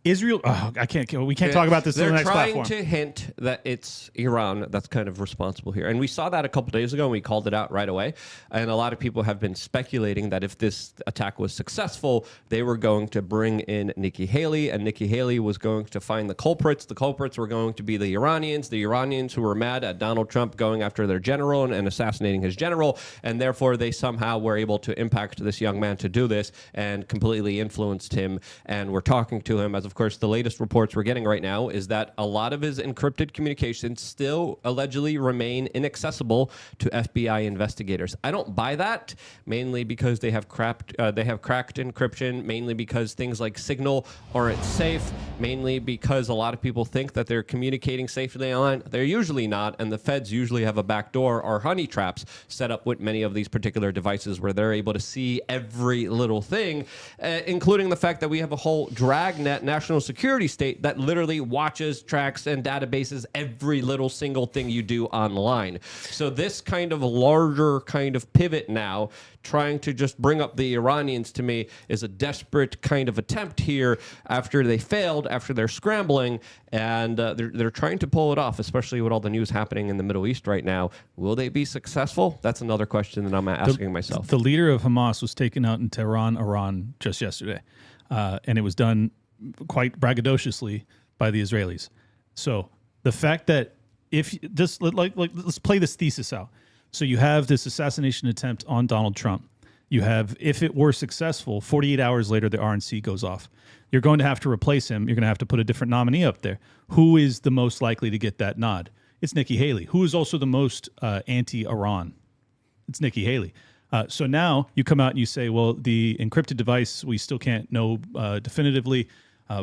Israel. Oh, I can't. We can't talk about this on the next platform. They're trying to hint that it's Iran that's kind of responsible here, and we saw that a couple days ago, and we called it out right away. And a lot of people have been speculating that if this attack was successful, they were going to bring in Nikki Haley, and Nikki Haley was going to find the culprits. The culprits were going to be the Iranians who were mad at Donald Trump going after their general and assassinating his general, and therefore they somehow were able to impact this young man to do this and completely influenced him. And we're talking to him as of course, the latest reports we're getting right now is that a lot of his encrypted communications still allegedly remain inaccessible to FBI investigators. I don't buy that, mainly because they have cracked encryption, mainly because things like Signal aren't safe, mainly because a lot of people think that they're communicating safely online. They're usually not, and the feds usually have a backdoor or honey traps set up with many of these particular devices where they're able to see every little thing, including the fact that we have a whole dragnet national security state that literally watches, tracks, and databases every little single thing you do online. So this kind of larger kind of pivot now, trying to just bring up the Iranians to me is a desperate kind of attempt here after they failed, after they're scrambling, and they're trying to pull it off, especially with all the news happening in the Middle East right now. Will they be successful? That's another question that I'm asking myself. The leader of Hamas was taken out in Tehran, Iran, just yesterday, and it was done quite braggadociously by the Israelis. So the fact that if just let's play this thesis out. So you have this assassination attempt on Donald Trump. You have, if it were successful, 48 hours later, the RNC goes off. You're going to have to replace him. You're going to have to put a different nominee up there. Who is the most likely to get that nod? It's Nikki Haley. Who is also the most anti-Iran? It's Nikki Haley. So now you come out and you say, well, the encrypted device, we still can't know definitively,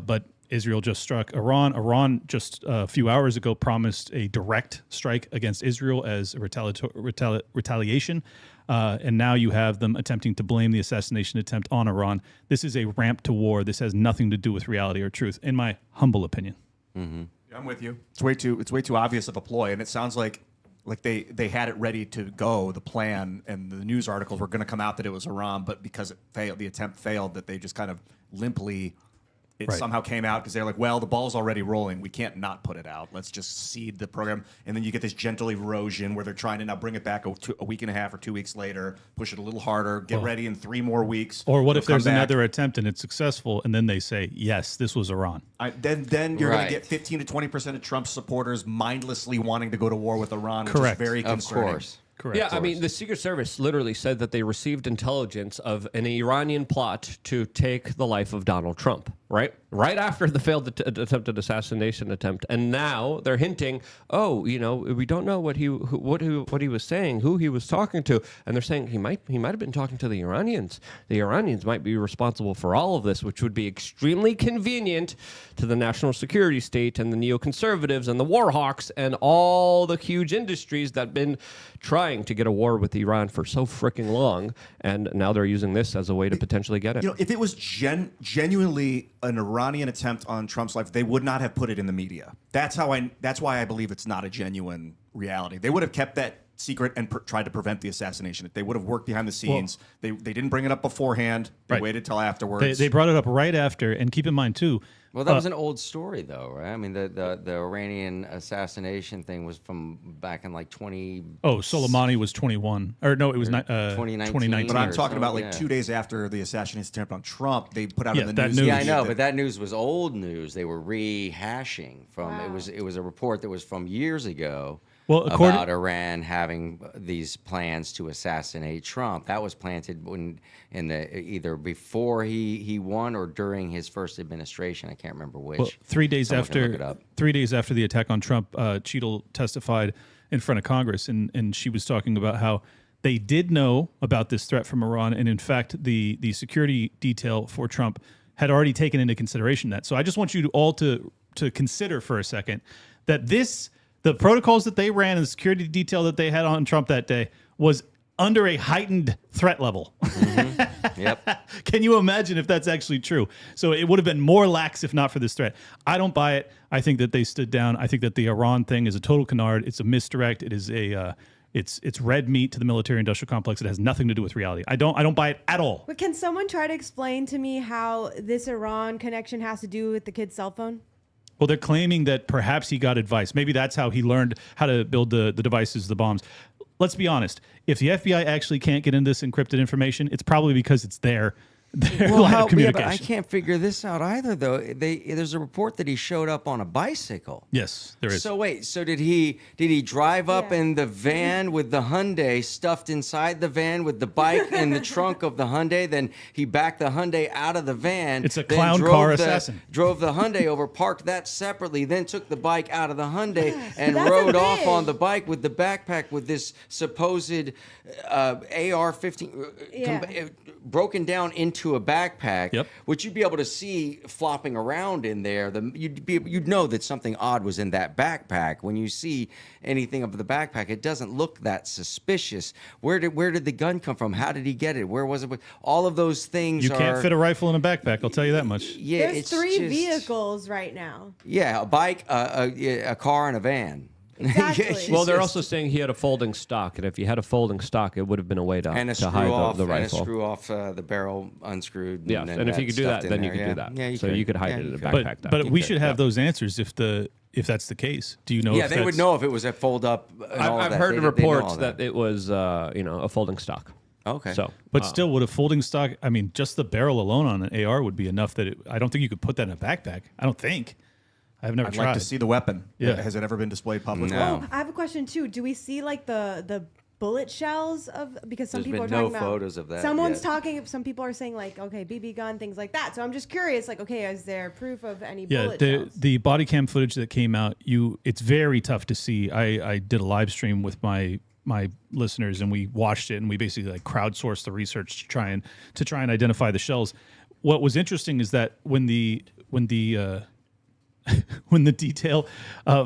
but Israel just struck Iran. Iran just a few hours ago promised a direct strike against Israel as a retaliation. And now you have them attempting to blame the assassination attempt on Iran. This is a ramp to war. This has nothing to do with reality or truth, in my humble opinion. Mm-hmm. Yeah, I'm with you. It's way too obvious of a ploy, and it sounds like they had it ready to go, the plan, and the news articles were going to come out that it was Iran, but because it failed, the attempt failed, that they just kind of limply. It somehow came out because they're like, well, the ball's already rolling. We can't not put it out. Let's just seed the program. And then you get this gentle erosion where they're trying to now bring it back a week and a half or 2 weeks later, push it a little harder, get ready in 3 more weeks. Or what if there's another attempt and it's successful, and then they say, yes, this was Iran. Then you're going to get 15 to 20% of Trump's supporters mindlessly wanting to go to war with Iran. Correct. Which is very concerning. Of course. Correct. Yeah, I mean, the Secret Service literally said that they received intelligence of an Iranian plot to take the life of Donald Trump, right? Right after the failed attempted assassination attempt. And now they're hinting, oh, you know, we don't know what he was saying, who he was talking to. And they're saying he might have been talking to the Iranians. The Iranians might be responsible for all of this, which would be extremely convenient to the national security state and the neoconservatives and the war hawks and all the huge industries that have been trying to get a war with Iran for so freaking long, and now they're using this as a way to potentially get it. You know, if it was genuinely an Iranian attempt on Trump's life, they would not have put it in the media. That's why I believe it's not a genuine reality. They would have kept that secret and tried to prevent the assassination. They would have worked behind the scenes. They didn't bring it up beforehand. They waited till afterwards. They brought it up right after, and keep in mind too. Well, that was an old story, though, right? I mean, the Iranian assassination thing was from back in like 20. Oh, Soleimani was 21, or no, it was 2019. But I'm talking so, about like yeah. 2 days after the assassination attempt on Trump, they put out Yeah, in the that news. news. Yeah, I know, but that news was old news. They were rehashing from Wow. it was a report that was from years ago. Well, About Iran having these plans to assassinate Trump. That was planted either before he won or during his first administration. I can't remember which. Well, 3 days Someone can look it after up. 3 days after the attack on Trump, Cheadle testified in front of Congress, and she was talking about how they did know about this threat from Iran, and in fact, the security detail for Trump had already taken into consideration that. So I just want you all to consider for a second that the protocols that they ran and the security detail that they had on Trump that day was under a heightened threat level. Yep. Can you imagine if that's actually true? So it would have been more lax if not for this threat. I don't buy it. I think that they stood down. I think that the Iran thing is a total canard. It's a misdirect. It is it's red meat to the military-industrial complex. It has nothing to do with reality. I don't buy it at all. But can someone try to explain to me how this Iran connection has to do with the kid's cell phone? Well, they're claiming that perhaps he got advice. Maybe that's how he learned how to build the devices, the bombs. Let's be honest. If the FBI actually can't get into this encrypted information, it's probably because it's their line of but communication. I can't figure this out either, though. There's a report that he showed up on a bicycle. Yes, there is. So wait, so did he drive up Yeah. in the van with the Hyundai stuffed inside the van with the bike in the trunk of the Hyundai? Then he backed the Hyundai out of the van. It's a then clown drove car the- assassin. Drove the Hyundai over, parked that separately, then took the bike out of the Hyundai and That's rode a off big- on the bike with the backpack with this supposed AR-15 Yeah. broken down into a backpack, Yep. which you'd be able to see flopping around in there. You'd know that something odd was in that backpack. When you see anything of the backpack, it doesn't look that suspicious. Where did the gun come from? How did he get it? Where was it? All of those things. You can't fit a rifle in a backpack. I'll tell you that much. Yeah, There's it's three just- vehicles right now. Yeah, a bike, a car, and a van. Exactly. Well, they're also saying he had a folding stock, and if you had a folding stock, it would have been a way to, and a to screw hide off, the and a rifle. screw off the barrel unscrewed. Yeah, and if you could do that, stuffed in then you there. could do that. Yeah, So you could hide it in a backpack. But then. we should have those answers if that's the case. Do you know? Yeah, if they would that's- know if it was a fold up. And all of I've that. heard They know reports all that it was, a folding stock. Okay. So, But still, would a folding stock? I mean, just the barrel alone on an AR would be enough that I don't think you could put that in a backpack. I don't think. I've never I'd tried. like to see the weapon. Yeah. Has it ever been displayed publicly? No. I have a question too. Do we see like the bullet shells of because some There's people are been no talking about photos of that Someone's yet. talking. Some people are saying like, okay, BB gun, things like that. So I'm just curious, like, okay, is there proof of any Yeah, bullet the shells? the body cam footage that came out, it's very tough to see. I did a live stream with my listeners and we watched it and we basically like crowdsourced the research to try and identify the shells. What was interesting is that when the when the detail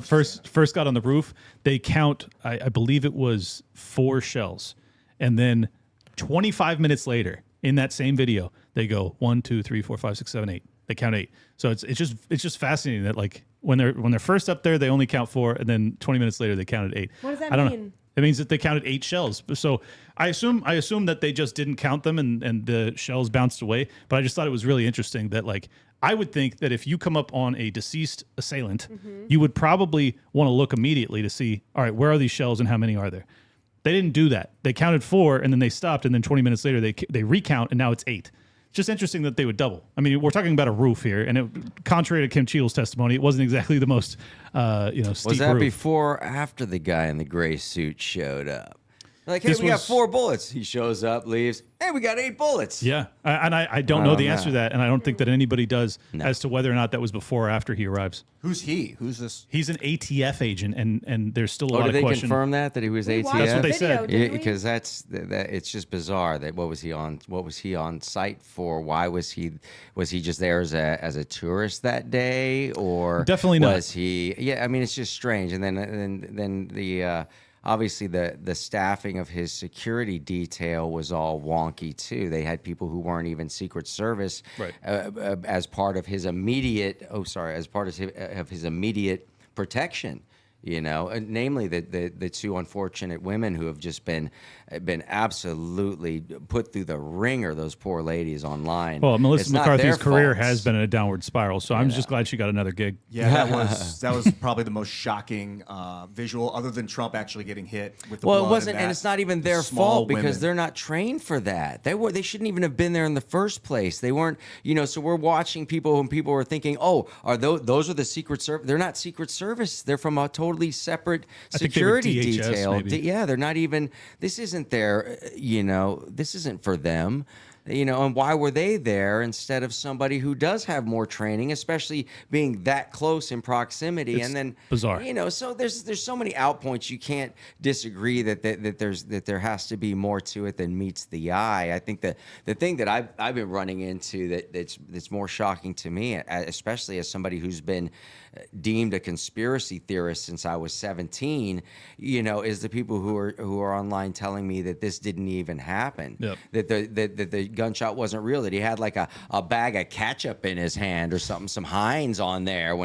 first got on the roof, they count, I believe it was 4 shells. And then 25 minutes later, in that same video, they go 1, 2, 3, 4, 5, 6, 7, 8. They count 8. So it's just fascinating that like when they're first up there, they only count 4, and then 20 minutes later they counted 8. What does that I don't mean? know. It means that they counted 8 shells. So I assume that they just didn't count them and the shells bounced away. But I just thought it was really interesting that like I would think that if you come up on a deceased assailant, you would probably want to look immediately to see, all right, where are these shells and how many are there? They didn't do that. They counted 4 and then they stopped, and then 20 minutes later they recount and now it's 8. It's just interesting that they would double. I mean, we're talking about a roof here, and contrary to Kim Cheadle's testimony, it wasn't exactly the most steep Was that roof. before or after the guy in the gray suit showed up? Like, hey, This we got was- 4 bullets. He shows up, leaves. Hey, we got 8 bullets. Yeah, and I don't I know don't the know. answer to that, and I don't think that anybody does No. as to whether or not that was before or after he arrives. Who's he? Who's this? He's an ATF agent, and there's still a Oh, lot did of they question. confirm that he was We ATF? watched That's what the they video, said. didn't Yeah, we? because that it's just bizarre that what was he on site for? Why was he just there as a tourist that day, or Definitely not. was he? Yeah, I mean it's just strange. And then the obviously the staffing of his security detail was all wonky too. They had people who weren't even Secret Service, Right. as part of his immediate. Oh, sorry, as part of his immediate protection. You know, and namely the two unfortunate women who have just been absolutely put through the ringer. Those poor ladies online. Well, Melissa It's not McCarthy's their career faults. has been in a downward spiral, so I'm just glad she got another gig. Yeah, that was probably the most shocking visual, other than Trump actually getting hit with the Well, blood it wasn't, that. and it's not even their Small fault because women. they're not trained for that. They shouldn't even have been there in the first place. They weren't, you know. So we're watching people, and people are thinking, "Oh, are those are the Secret Service?" They're not Secret Service. They're from a totally separate I think they were security DHS detail. maybe. Yeah, they're not even. This isn't their. You know, this isn't for them. You know, and why were they there instead of somebody who does have more training, especially being that close in proximity? It's and then bizarre. You know, so there's so many outpoints. You can't disagree that there has to be more to it than meets the eye. I think that the thing that I've been running into that's more shocking to me, especially as somebody who's been deemed a conspiracy theorist since I was 17, you know, is the people who are online telling me that this didn't even happen. Yep. That the gunshot wasn't real, that he had like a bag of ketchup in his hand or something, some Heinz on there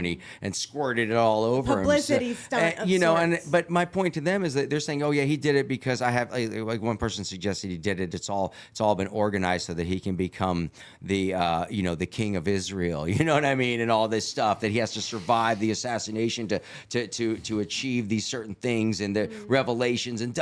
and squirted it all over Publicity him. So, stunt of you know, sorts. but my point to them is that they're saying, oh yeah, he did it because I have, like one person suggested he did it. It's all been organized so that he can become the you know, the king of Israel. You know what I mean? And all this stuff that he has to survive the assassination to achieve these certain things and the revelations and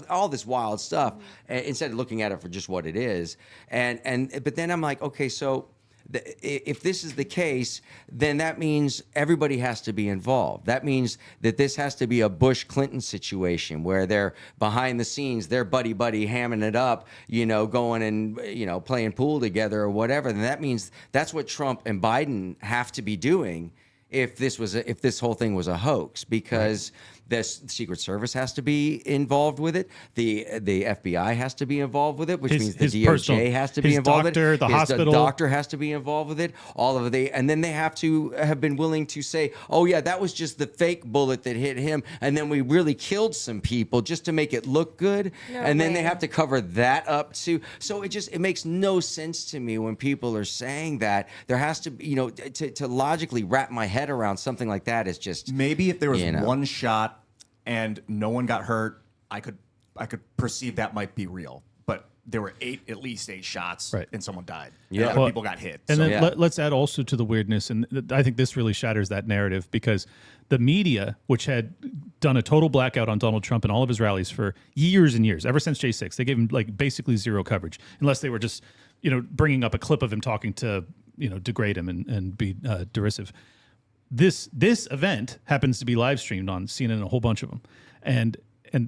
all this wild stuff, instead of looking at it for just what it is. But then I'm like, okay, so if this is the case, then that means everybody has to be involved. That means that this has to be a Bush-Clinton situation where they're behind the scenes, they're buddy hamming it up, you know, going and, you know, playing pool together or whatever. Then that means that's what Trump and Biden have to be doing if this whole thing was a hoax, because the Secret Service has to be involved with it. The FBI has to be involved with it, which means the DOJ has to be involved with it. The hospital. The doctor has to be involved with it. And then they have to have been willing to say, oh yeah, that was just the fake bullet that hit him, and then we really killed some people just to make it look good. No and then they way. have to cover that up too. So it makes no sense to me when people are saying that. There has to be, you know, to logically wrap my head around something like that is just Maybe if there was you know. one shot and no one got hurt, I could perceive that might be real. But there were at least eight shots, Right. and someone died. Yeah. And other Well, people got hit. And So- then Yeah. let's add also to the weirdness, and I think this really shatters that narrative, because the media, which had done a total blackout on Donald Trump and all of his rallies for years and years, ever since J6, they gave him like basically zero coverage, unless they were just, you know, bringing up a clip of him talking to, you know, degrade him and be derisive. This event happens to be live streamed on CNN and a whole bunch of them, and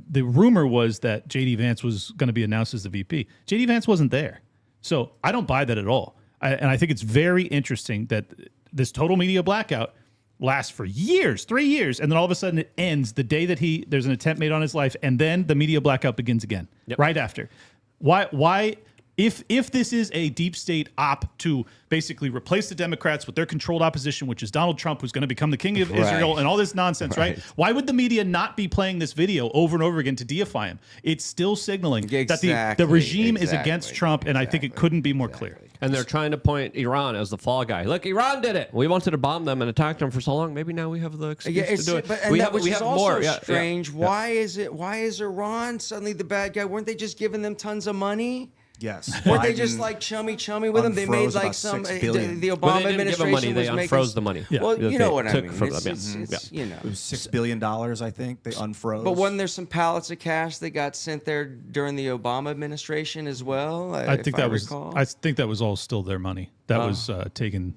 the rumor was that JD Vance was going to be announced as the VP. JD Vance wasn't there, so I don't buy that at all. And I think it's very interesting that this total media blackout lasts for years, 3 years, and then all of a sudden it ends the day that there's an attempt made on his life, and then the media blackout begins again right after. Why? If this is a deep state op to basically replace the Democrats with their controlled opposition, which is Donald Trump, who's going to become the king of Israel and all this nonsense, right? Why would the media not be playing this video over and over again to deify him? It's still signaling that the regime is against Trump, and I think it couldn't be more clear. And they're trying to point Iran as the fall guy. Look, Iran did it. We wanted to bomb them and attack them for so long. Maybe now we have the excuse to do it. But, we which is also more. strange. Yeah. Why is Iran suddenly the bad guy? Weren't they just giving them tons of money? Yes. Weren't they just Biden like chummy with them? They made unfroze like about some $6 billion. the Obama Well, they didn't give them administration money. They was making unfroze the money. Yeah. Well, That you know they what I took mean. from It's, them, it's, you know. It was $6 billion, I think. They unfroze. But wasn't there some pallets of cash that got sent there during the Obama administration as well? I think that was all still their money. That was taken.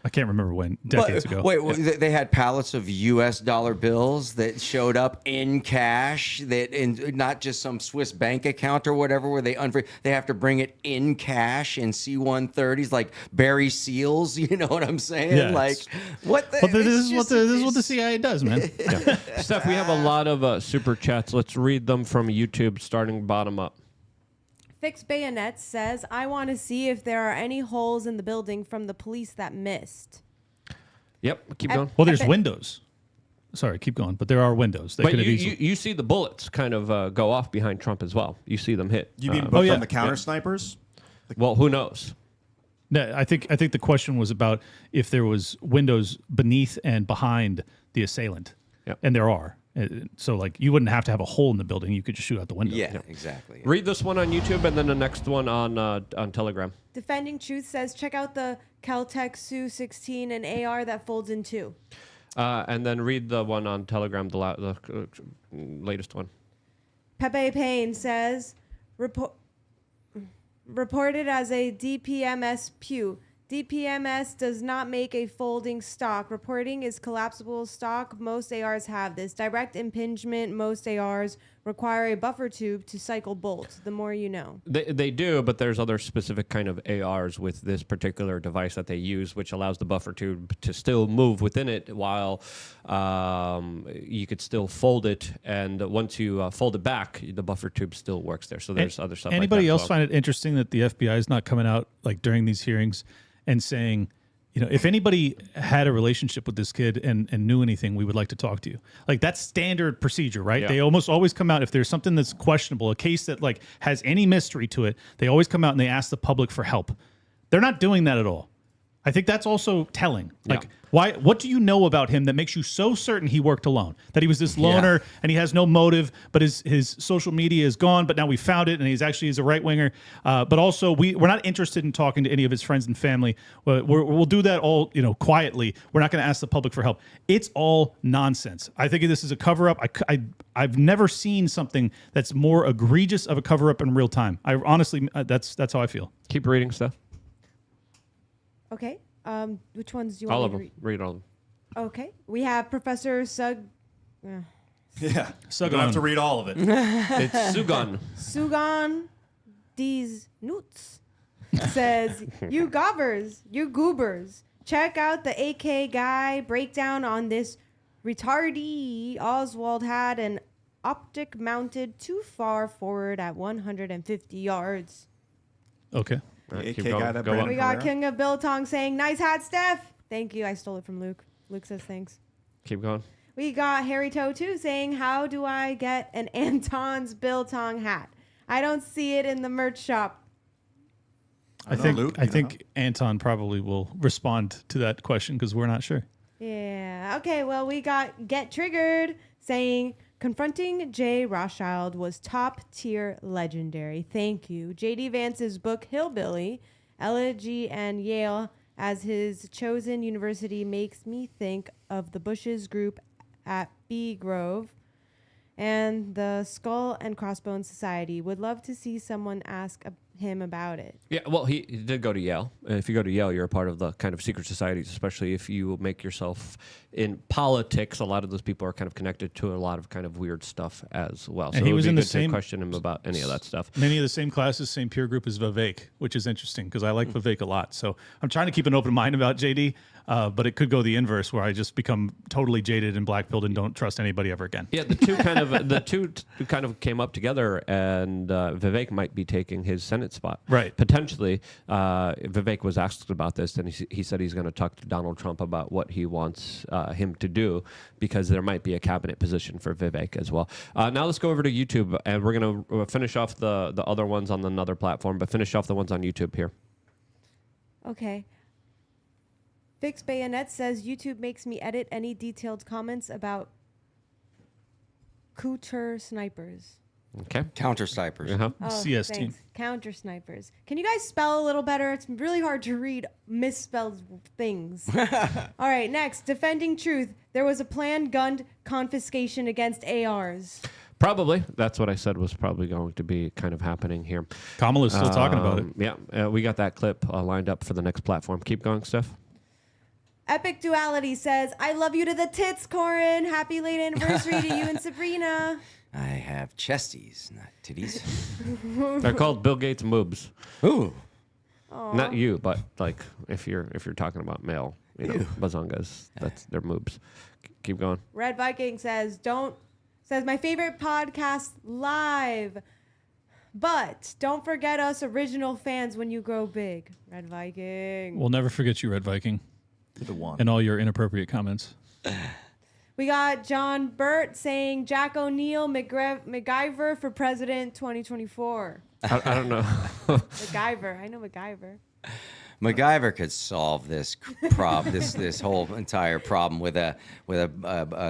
I can't remember when, decades ago. Wait, they had pallets of U.S. dollar bills that showed up in cash, not just some Swiss bank account or whatever, where they have to bring it in cash in C-130s, like Barry Seals. You know what I'm saying? Yeah, like, what? The, Well, this it's is just- what the CIA does, man. Steph, we have a lot of super chats. Let's read them from YouTube, starting bottom up. Fixed Bayonet says, I want to see if there are any holes in the building from the police that missed. Yep, keep going. Well, there's Epic. windows. Sorry, keep going. But there are windows. They But could have you, easily. you see the bullets kind of go off behind Trump as well. You see them hit. You mean Uh, both yeah. on the counter snipers? well, who knows? No, I think the question was about if there was windows beneath and behind the assailant, Yep. and there are. So like you wouldn't have to have a hole in the building; you could just shoot out the window. Yeah, exactly. Read this one on YouTube and then the next one on Telegram. Defending Truth says, check out the Caltech Su-16 and AR that folds in two. And then read the one on Telegram, the latest one. Pepe Payne says, reported as a DPMS Pew. DPMS does not make a folding stock. Reporting is collapsible stock. Most ARs have this. Direct impingement, most ARs require a buffer tube to cycle bolts. The more you know. They do, but there's other specific kind of ARs with this particular device that they use, which allows the buffer tube to still move within it while you could still fold it. And once you fold it back, the buffer tube still works there. So there's other stuff. Anybody like that else as well. find it interesting that the FBI is not coming out like during these hearings and saying, you know, if anybody had a relationship with this kid and knew anything, we would like to talk to you. Like that's standard procedure, right? Yeah. They almost always come out if there's something that's questionable, a case that like has any mystery to it, they always come out and they ask the public for help. They're not doing that at all. I think that's also telling. Like, Yeah. why? What do you know about him that makes you so certain he worked alone? That he was this loner and he has no motive, but his social media is gone. But now we found it, and he's a right winger. But also, we're not interested in talking to any of his friends and family. We'll do that all quietly. We're not going to ask the public for help. It's all nonsense. I think this is a cover up. I've never seen something that's more egregious of a cover up in real time. I honestly, that's how I feel. Keep reading stuff. Okay. Which ones do you All want of me them. to Read all of them. read? Okay. We have Professor Sug. Yeah. So You don't have to read all of it. It's Sugan. Sugan D's Nuts says, you goobers, check out the AK guy breakdown on this retardee. Oswald had an optic mounted too far forward at 150 yards. Okay. All right, AK keep going. guy that Go Brandon on. We got Herrera? King of Biltong saying, nice hat, Steph. Thank you. I stole it from Luke. Luke says thanks. Keep going. We got Harry Toe too saying, how do I get an Anton's Biltong hat? I don't see it in the merch shop. I think Anton probably will respond to that question because we're not sure. Yeah. Okay. Well, we got Get Triggered saying, confronting Jay Rothschild was top tier legendary. Thank you. J.D. Vance's book, Hillbilly, Elegy and Yale as his chosen university makes me think of the Bushes group at Bee Grove and the Skull and Crossbones Society. Would love to see someone ask him about it. Yeah, well, he did go to Yale. If you go to Yale, you're a part of the kind of secret societies, especially if you make yourself in politics. A lot of those people are kind of connected to a lot of kind of weird stuff as well. So And he it would was be in the good to same- question him about any of that stuff. Many of the same classes, same peer group as Vivek, which is interesting because I like Vivek a lot. So I'm trying to keep an open mind about JD, but it could go the inverse where I just become totally jaded and black-pilled and don't trust anybody ever again. Yeah, the two kind of came up together, and Vivek might be taking his Senate spot. Right. Potentially, Vivek was asked about this, and he said he's going to talk to Donald Trump about what he wants him to do, because there might be a cabinet position for Vivek as well. Now let's go over to YouTube, and we're going to finish off the other ones on another platform, but finish off the ones on YouTube here. Okay. Fix Bayonet says YouTube makes me edit any detailed comments about Couture snipers. Okay. Counter snipers. Uh-huh. Oh, CS team. thanks. Counter snipers. Can you guys spell a little better? It's really hard to read misspelled things. All right, next. Defending Truth. There was a planned gun confiscation against ARs. Probably. That's what I said was probably going to be kind of happening here. Kamala's still talking about it. Yeah, we got that clip lined up for the next platform. Keep going, Steph. Epic Duality says, I love you to the tits, Corin. Happy late anniversary to you and Sabrina. I have chesties, not titties. They're called Bill Gates moobs. Ooh. Not you, but like if you're talking about male, bazongas, that's their moobs. Keep going. Red Viking says my favorite podcast live. But don't forget us original fans when you grow big. Red Viking. We'll never forget you, Red Viking, The one. and all your inappropriate comments. We got John Burt saying Jack O'Neill, MacGyver for president 2024. I don't know. MacGyver. I know MacGyver. MacGyver could solve this problem, this whole entire problem with a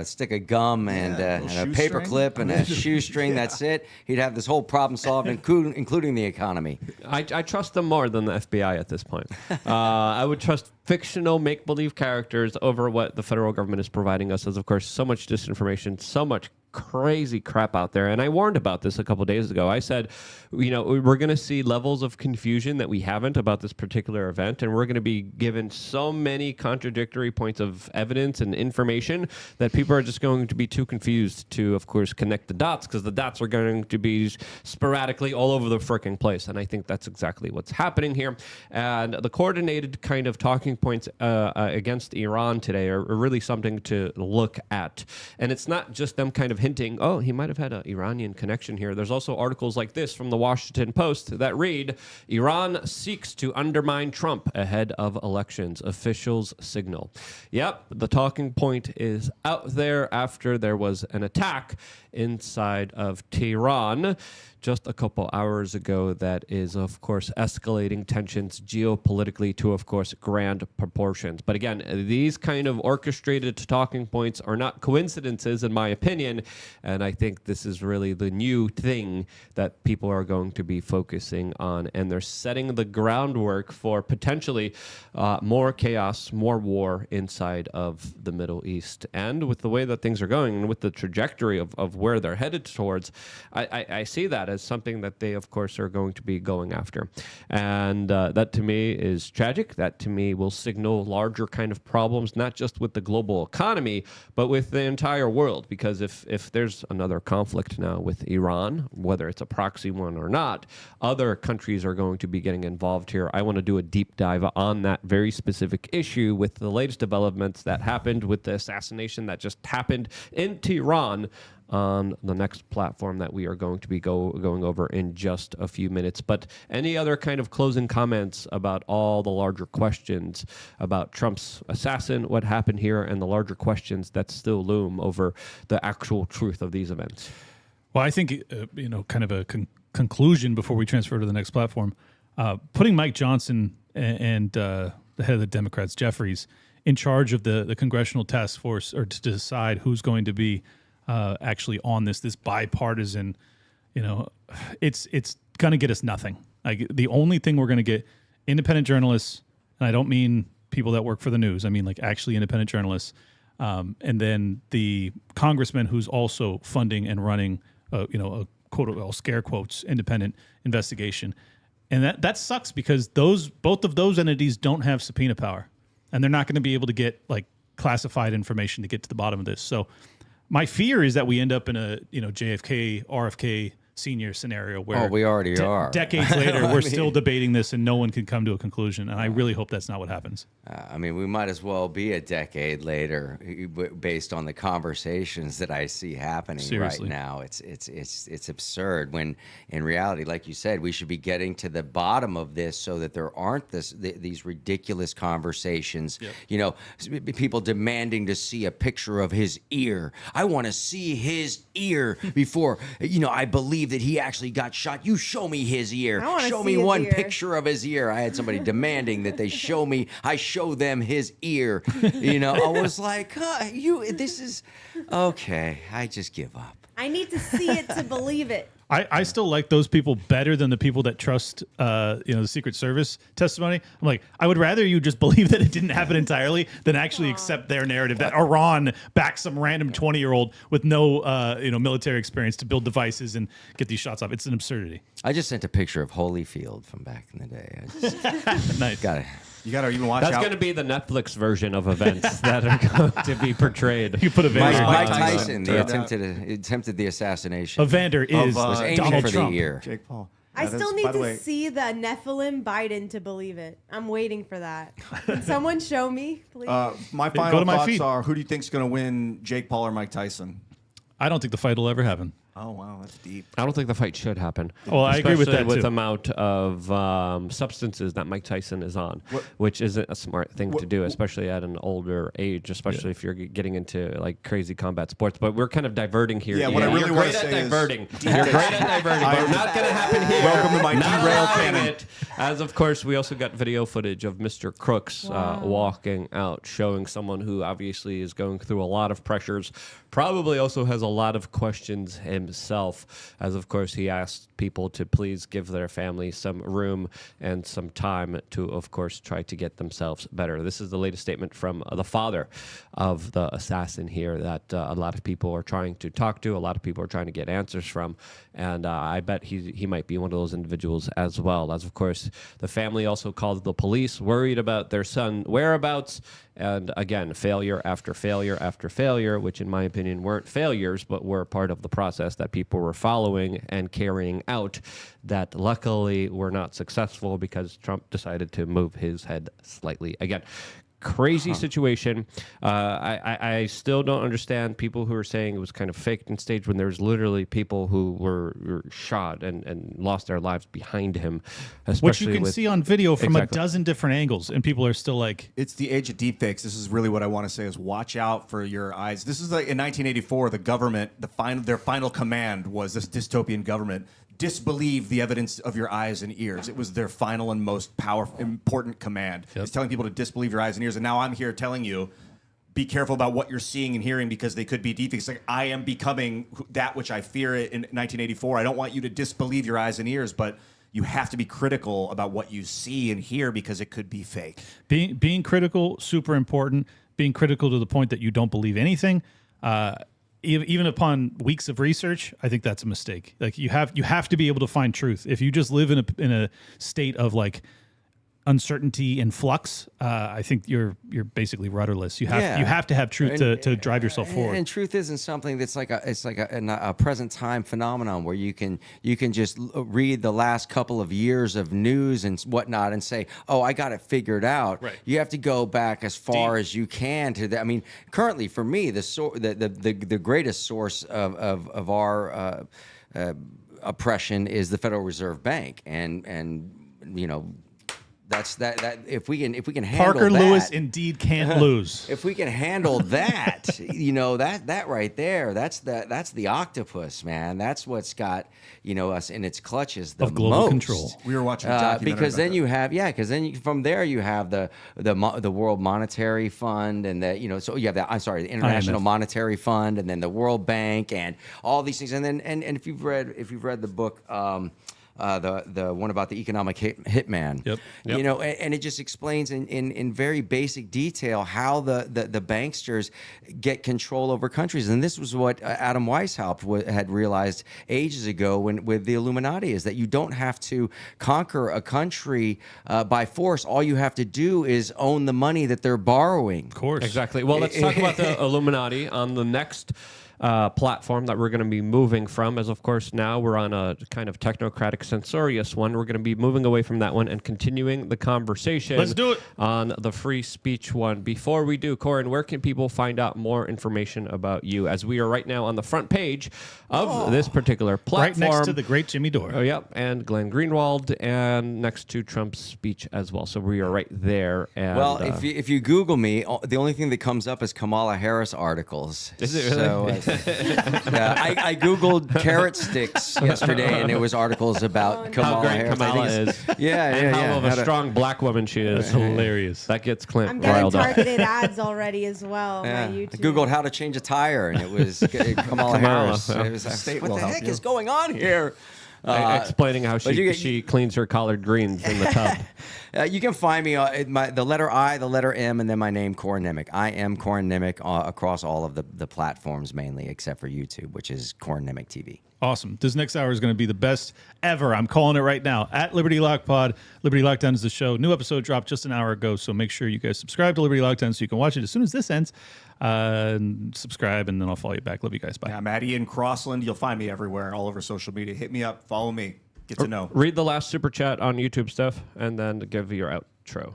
stick of gum and a paper clip and a shoestring. That's it. He'd have this whole problem solved, including the economy. I trust them more than the FBI at this point. I would trust fictional make-believe characters over what the federal government is providing us. As of course, so much disinformation, so much crazy crap out there. And I warned about this a couple days ago. I said, we're going to see levels of confusion that we haven't about this particular event. And we're going to be given so many contradictory points of evidence and information that people are just going to be too confused to, of course, connect the dots, because the dots are going to be sporadically all over the frickin' place. And I think that's exactly what's happening here. And the coordinated kind of talking points against Iran today are really something to look at. And it's not just them kind of hinting, oh, he might have had an Iranian connection here. There's also articles like this from the Washington Post that read, Iran seeks to undermine Trump ahead of elections, officials signal. Yep, the talking point is out there after there was an attack inside of Tehran just a couple hours ago that is, of course, escalating tensions geopolitically to, of course, grand proportions. But again, these kind of orchestrated talking points are not coincidences, in my opinion, and I think this is really the new thing that people are going to be focusing on, and they're setting the groundwork for potentially more chaos, more war inside of the Middle East. And with the way that things are going and with the trajectory of where they're headed towards, I see that as something that they, of course, are going to be going after. And that, to me, is tragic. That, to me, will signal larger kind of problems, not just with the global economy, but with the entire world. Because if there's another conflict now with Iran, whether it's a proxy one or not, other countries are going to be getting involved here. I want to do a deep dive on that very specific issue with the latest developments that happened with the assassination that just happened in Tehran on the next platform that we are going to be going over in just a few minutes. But any other kind of closing comments about all the larger questions about Trump's assassin, what happened here, and the larger questions that still loom over the actual truth of these events? Well, I think, kind of a conclusion before we transfer to the next platform, putting Mike Johnson and the head of the Democrats, Jeffries, in charge of the congressional task force, or to decide who's going to be actually on this bipartisan, it's going to get us nothing. Like, the only thing we're going to get, independent journalists, and I don't mean people that work for the news, I mean like actually independent journalists, and then the congressman who's also funding and running, a quote, I'll scare quotes, independent investigation. And that sucks, because both of those entities don't have subpoena power, and they're not going to be able to get like classified information to get to the bottom of this. So my fear is that we end up in a JFK, RFK senior scenario where we already are. Decades later, we're still debating this and no one can come to a conclusion. And I really hope that's not what happens. We might as well be a decade later, based on the conversations that I see happening Seriously. right now. It's absurd, when in reality, like you said, we should be getting to the bottom of this so that there aren't these ridiculous conversations. Yep. People demanding to see a picture of his ear. I want to see his ear before I believe that he actually got shot. You show me his ear. Show me one picture of his ear. I had somebody demanding that they show me. I show them his ear. I was like, this is okay. I just give up. I need to see it to believe it. I still like those people better than the people that trust, the Secret Service testimony. I'm like, I would rather you just believe that it didn't happen entirely than actually accept their narrative that Iran backed some random 20-year-old with no, military experience to build devices and get these shots off. It's an absurdity. I just sent a picture of Holyfield from back in the day. Nice. You got to even watch That's out. going to be the Netflix version of events that are going to be portrayed. You put Mike Evander. Tyson, the attempted the assassination. Evander is was aiming Donald for Trump. the ear. Jake Paul. I That still is, need by the to way, see the Nephilim Biden to believe it. I'm waiting for that. Can someone show me, please? My Go final to my thoughts feed. are: who do you think's going to win, Jake Paul or Mike Tyson? I don't think the fight will ever happen. Oh wow, that's deep. I don't think the fight should happen. Well, I agree with Especially that, too. the amount of substances that Mike Tyson is on, which isn't a smart thing to do, especially at an older age, especially if you're getting into like crazy combat sports. But we're kind of diverting here. Yeah, what I really You're want great to at say diverting. is You're great at diverting, but not going to happen here. Welcome to my Not derail allowing cannon. it. As of course, we also got video footage of Mr. Crooks walking out, showing someone who obviously is going through a lot of pressures, probably also has a lot of questions himself, as of course he asked people to please give their family some room and some time to, of course, try to get themselves better. This is the latest statement from the father of the assassin here that a lot of people are trying to talk to, a lot of people are trying to get answers from, and I bet he might be one of those individuals as well. As of course, the family also called the police, worried about their son whereabouts, and again, failure after failure after failure, which in my opinion weren't failures, but were part of the process that people were following and carrying out, that luckily were not successful because Trump decided to move his head slightly. Again, crazy situation. I still don't understand people who are saying it was kind of faked and staged when there's literally people who were shot and lost their lives behind him. Which you especially can with- see on video from Exactly. a dozen different angles, and people are still like, It's the age of deepfakes. This is really what I want to say: is watch out for your eyes. This is like in 1984, the government, their final command was this dystopian government: disbelieve the evidence of your eyes and ears. It was their final and most powerful, important command. It's telling people to disbelieve your eyes and ears. And now I'm here telling you, be careful about what you're seeing and hearing because they could be deepfakes. Like, I am becoming that which I fear in 1984. I don't want you to disbelieve your eyes and ears, but you have to be critical about what you see and hear because it could be fake. being critical, super important. Being critical to the point that you don't believe anything. Even upon weeks of research, I think that's a mistake. Like you have to be able to find truth. If you just live in a state of like uncertainty and flux, I think you're basically rudderless. You have to have truth to drive yourself forward. And truth isn't something that's like a present time phenomenon where you can just read the last couple of years of news and whatnot and say, oh, I got it figured out. Right. You have to go back as far as you can to that. I mean, currently for me, the greatest source of our oppression is the Federal Reserve Bank, and you know. That's that. If we can handle Parker that, Lewis indeed can't lose. if we can handle that, you know, that right there, that's the octopus, man. That's what's got, you know, us in its clutches the Of global most. control. We were watching a documentary because then about you that. have from there you have the World Monetary Fund and so you have the International IMF. Monetary Fund and then the World Bank and all these things, and then and if you've read the book. The one about the economic hitman. Yep. You know, and it just explains in very basic detail how the banksters get control over countries. And this was what Adam Weishaupt had realized ages ago with the Illuminati, is that you don't have to conquer a country by force. All you have to do is own the money that they're borrowing. Of course. Exactly. Well, let's talk about the Illuminati on the next platform that we're going to be moving from, as of course now we're on a kind of technocratic censorious one. We're going to be moving away from that one and continuing the conversation. Let's do it. On the free speech one. Before we do, Corin, where can people find out more information about you, as we are right now on the front page of this particular platform, Right next to the great Jimmy Dore. Oh, yep, and Glenn Greenwald, and next to Trump's speech as well. So we are right there. And, Well, if you Google me, the only thing that comes up is Kamala Harris articles. Is it really? So, yeah, I Googled carrot sticks yesterday, and there was articles about Kamala how great Harris. I Kamala think is. Yeah, And how of a How to- strong black woman she is. Hilarious. That gets Clint I'm getting riled up. targeted ads already as well on Yeah. my I YouTube. Googled how to change a tire, and it was Kamala Harris. yeah. It was, State what will the help heck you. is going on here? Explaining how but you she get- cleans her collard greens in the tub. You can find me the letter I, the letter M, and then my name, Corin Nemec. I am Corin Nemec across all of the platforms, mainly except for YouTube, which is Corin Nemec TV. Awesome. This next hour is going to be the best ever. I'm calling it right now. At Liberty Lock Pod. Liberty Lockdown is the show. New episode dropped just an hour ago, so make sure you guys subscribe to Liberty Lockdown so you can watch it as soon as this ends. And subscribe, and then I'll follow you back. Love you guys. Bye. Yeah, I'm at Ian Crossland. You'll find me everywhere, all over social media. Hit me up. Follow me. Get to know. Read the last super chat on YouTube stuff, and then give your outro.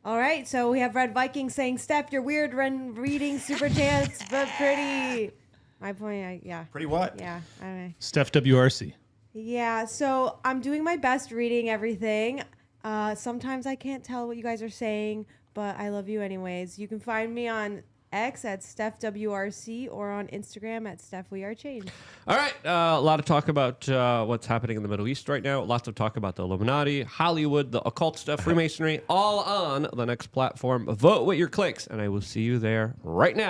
All right, so we have Red Viking saying, Steph, you're weird when reading super chats, but pretty. My point, yeah. Pretty what? Yeah, I don't know. Steph WRC. Yeah, so I'm doing my best reading everything. Sometimes I can't tell what you guys are saying, but I love you anyways. You can find me on X at StephWRC or on Instagram at StephWeAreChange. All right, a lot of talk about what's happening in the Middle East right now. Lots of talk about the Illuminati, Hollywood, the occult stuff, Freemasonry, all on the next platform. Vote with your clicks, and I will see you there right now.